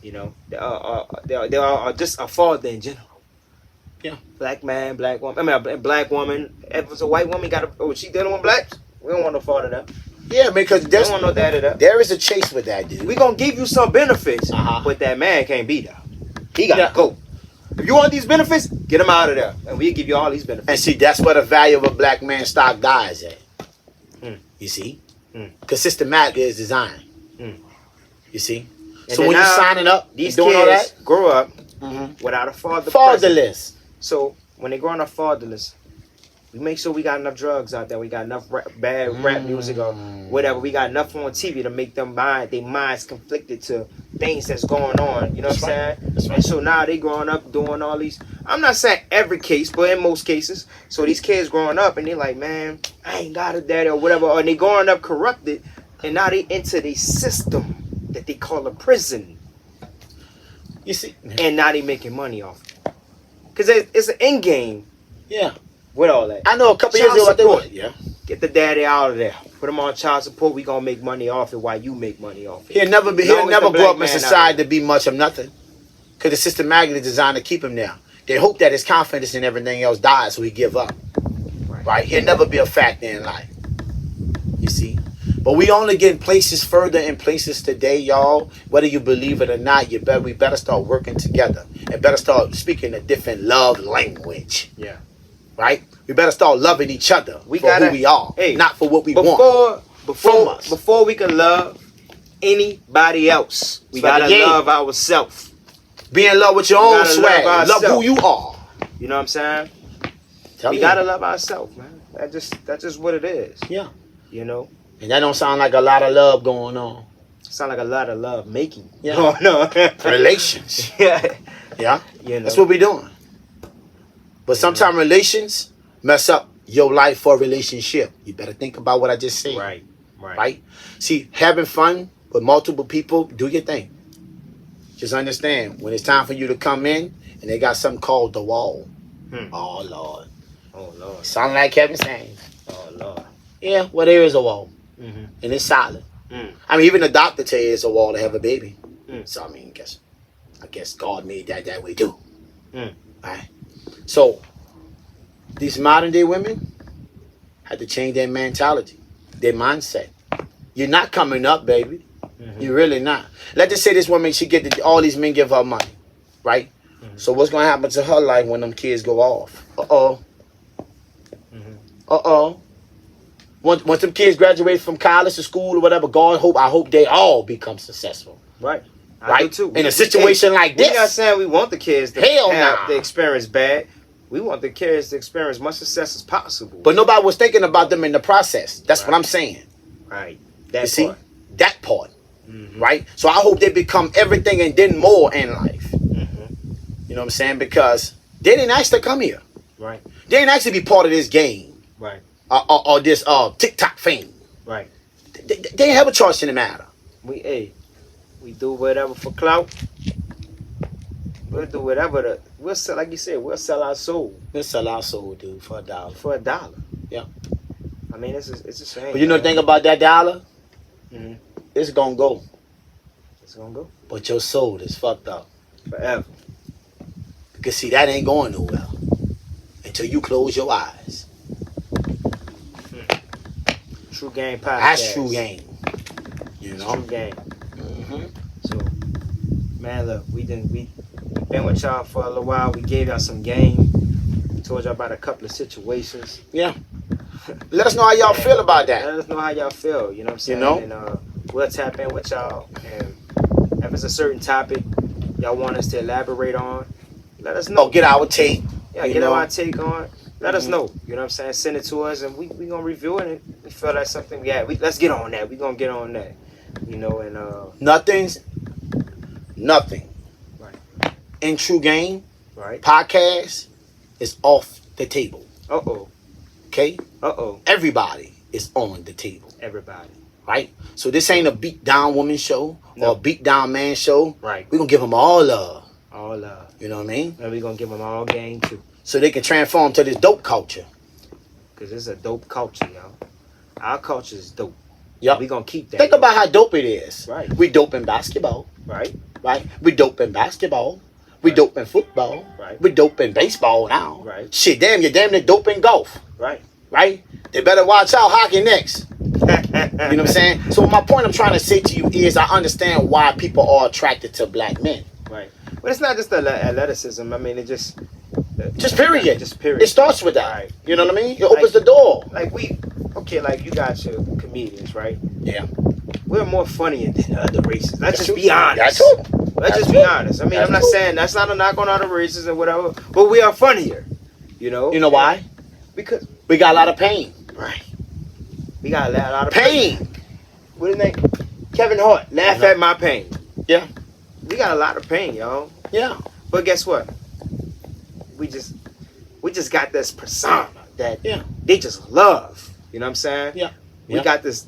You know, they are just a father in general. Yeah. Black man, black woman. I mean, a black woman. If it's a white woman, she dealing with blacks. We don't want no father there. Yeah, because We don't want no daddy there. there is a chase with that, dude. We gonna give you some benefits, but that man can't be there. He gotta go. If you want these benefits, get him out of there, and we'll give you all these benefits. And see, that's where the value of a black man's stock dies at. You see? Because systematic is designed. You see? And So then when you're now, signing up, these doing all kids that, grow up without a father present. fatherless. So when they growing up fatherless, we make sure we got enough drugs out there. We got enough bad rap music or whatever. We got enough on TV to make their minds conflicted to things that's going on. You know what I'm saying? That's right. And so now they growing up doing all these. I'm not saying every case, but in most cases. So these kids growing up and they like, man, I ain't got a daddy or whatever. Or they growing up corrupted, and now they into the system that they call a prison. You see? And now they making money off it. Because it's an end game. Yeah. With all that. I know a couple years Child ago what they support. were. Yeah. Get the daddy out of there. Put him on child support. We gonna make money off it while you make money off it. He'll never Long as the grow black up in man society out to be much of nothing. Because the systematically designed to keep him there. They hope that his confidence and everything else dies, so he give up. Right? He'll never be a factor in life. You see? But we only get places further in places today, y'all. Whether you believe it or not, we better start working together. And better start speaking a different love language. Yeah. Right? We better start loving each other We for gotta- who we are, hey, not for what we want. From us. Before we can love anybody else, we It's like gotta a game. love ourselves. Be in love with your own gotta swag. love Love who ourselves. you are. You know what I'm saying? Tell We me. gotta love ourselves, man. That's just what it is. Yeah. You know? And that don't sound like a lot of love going on. Sound like a lot of love making. Yeah. Oh, no. Relations. Yeah. Yeah. You know. That's what we doing. But sometimes relations mess up your life for a relationship. You better think about what I just said. Right. Right? See, having fun with multiple people, do your thing. Just understand, when it's time for you to come in, and they got something called the wall. Oh, Lord. Oh, Lord. Sound like Kevin saying. Oh, Lord. Yeah, well, there is a wall. Mm-hmm. And it's solid. Mm. I mean, even the doctor tell you it's a wall to have a baby. Mm. So, I mean, I guess God made that way too. Mm. Right? So, these modern day women had to change their mentality, their mindset. You're not coming up, baby. Mm-hmm. You're really not. Let's just say this woman, she all these men give her money, right? Mm-hmm. So what's gonna happen to her life when them kids go off? Mm-hmm. Once them kids graduate from college or school or whatever, I hope they all become successful. Right. I Right? do too. In a situation like this. We're not saying we want the kids to Hell have nah. the experience bad. We want the kids to experience much success as possible. But nobody was thinking about them in the process. That's what Right. I'm saying. Right. You That see? part. That part. Mm-hmm. Right? So I hope they become everything and then more in life. Mm-hmm. You know what I'm saying? Because they didn't actually come here. Right. They didn't actually be part of this game. Right. Or this TikTok fame. Right. They didn't have a choice in the matter. We do whatever for clout. We'll do whatever we'll sell, like you said, we'll sell our soul Let's sell our soul, dude, for $1. for $1. Yeah. I mean, it's a shame. But you know the thing about that $1? Mm-hmm. It's gonna go. It's gonna go But your soul is fucked up. forever. Because see, that ain't going nowhere until you close your eyes. True game podcast. That's true game. You know? True game. Mm-hmm. So, man, look, we been with y'all for a little while. We gave y'all some game. We told y'all about a couple of situations. Yeah. Let us know how y'all feel about Let that. us know how y'all feel. You know what I'm saying? You know? And we'll tap in with y'all. And if it's a certain topic y'all want us to elaborate on, let us know. Oh, get our take. Yeah, you get know? our take on. Let us Mhm. know. You know what I'm saying? Send it to us, and we gonna review it. And we feel that's something. Yeah, let's get on that. We gonna get on that. You know, and Nothing in True Game Right. podcast is off the table. Uh-oh. Okay? Uh-oh. Everybody is on the table. Everybody. Right? So this ain't a beat down woman show No. or a beat down man show. Right. We're gonna give them all love. All love. You know what I mean? And we're going to give them all game, too. So they can transform to this dope culture. Because it's a dope culture, y'all. Our culture is dope. Yep. We're going to keep that. Think about how dope it is. Right. We dope in basketball. Right. Right? We dope in basketball. We Right. dope in football. Right. We dope in baseball now. Right. Shit, damn, you're damn near dope in golf. Right. Right? They better watch out hockey next. You know what I'm saying? So my point I'm trying to say to you is I understand why people are attracted to black men. Right. But it's not just the athleticism. I mean, it just Period. Just period. It starts with that. Right. You know what I mean? It opens the door. Like like you got your comedians, right? Yeah. We're more funnier than other races. Let's That's just true. be honest. That's true. Let's That's just true. be honest. I mean, That's I'm not true. saying that's not a knock on other races or whatever, but we are funnier. You know? You know why? Because We got a lot of pain. right. We got a lot of Pain. What is his name? Kevin Hart. Laugh No. at my pain. Yeah. We got a lot of pain, y'all. Yeah. But guess what? We just got this persona that Yeah. they just love. You know what I'm saying? Yeah. We Yeah. got this.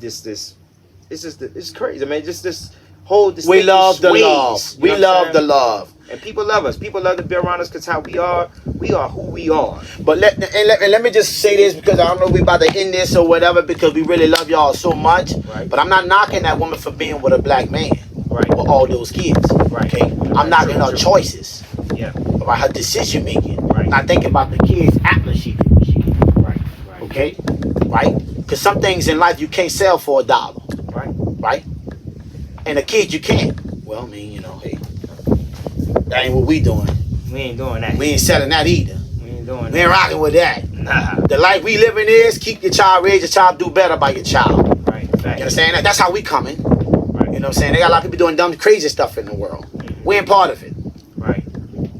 It's crazy. I mean, just this whole. We love the ways, love. you We know what I'm love saying? the love. And people love us. People love to be around us because how we are who we are. But let me just say this because I don't know if we about to end this or whatever because we really love y'all so much. Right. But I'm not knocking that woman for being with a black man. Right. With all those kids. Right. Okay. I'm knocking her True. choices. Yeah. About her decision making. Right. Not thinking about the kids after she did what she did. Right. Right. Okay? Right? Because some things in life you can't sell for $1. Right. Right? And a kid you can't. Well, I mean, you know, hey. That ain't what we doing. We ain't doing that. We ain't selling that either. We ain't doing We ain't that. rocking with that. Nah. The life we living is keep your child, raise your child, do better by your child. Right. You Fact. understand that? That's how we coming. Right. You know what I'm saying? They got a lot of people doing dumb, crazy stuff in the world. We ain't part of it. Right.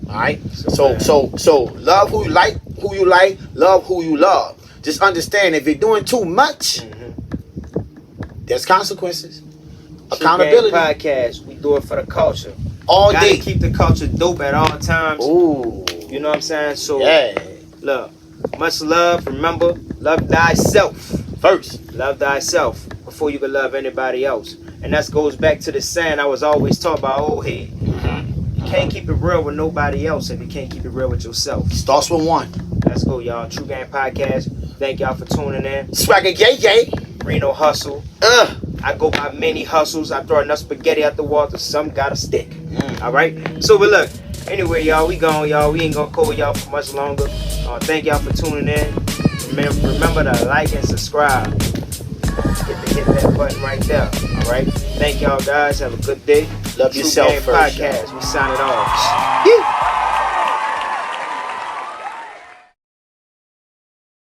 All right. So So love who you like, love who you love. Just understand if you're doing too much, there's consequences. Accountability True Game Podcast. We do it for the culture. all Gotta day. keep the culture dope at all times. Ooh. You know what I'm saying? So Yeah. look, much love. Remember, love thyself. First. Love thyself before you can love anybody else. And that goes back to the saying I was always taught by old head. You can't keep it real with nobody else if you can't keep it real with yourself. Starts with one. Let's go, y'all. True Game Podcast. Thank y'all for tuning in. Swagger yay. Reno Hustle. I go by many hustles. I throw enough spaghetti out the wall till some gotta stick. All right. So, but look. Anyway, y'all, we gone, y'all. We ain't gonna call y'all for much longer. Thank y'all for tuning in. Remember to like and subscribe. Hit that button right there. All right. Thank y'all, guys. Have a good day. Love True yourself Game first, Podcast. y'all. We sign it off. Yeah.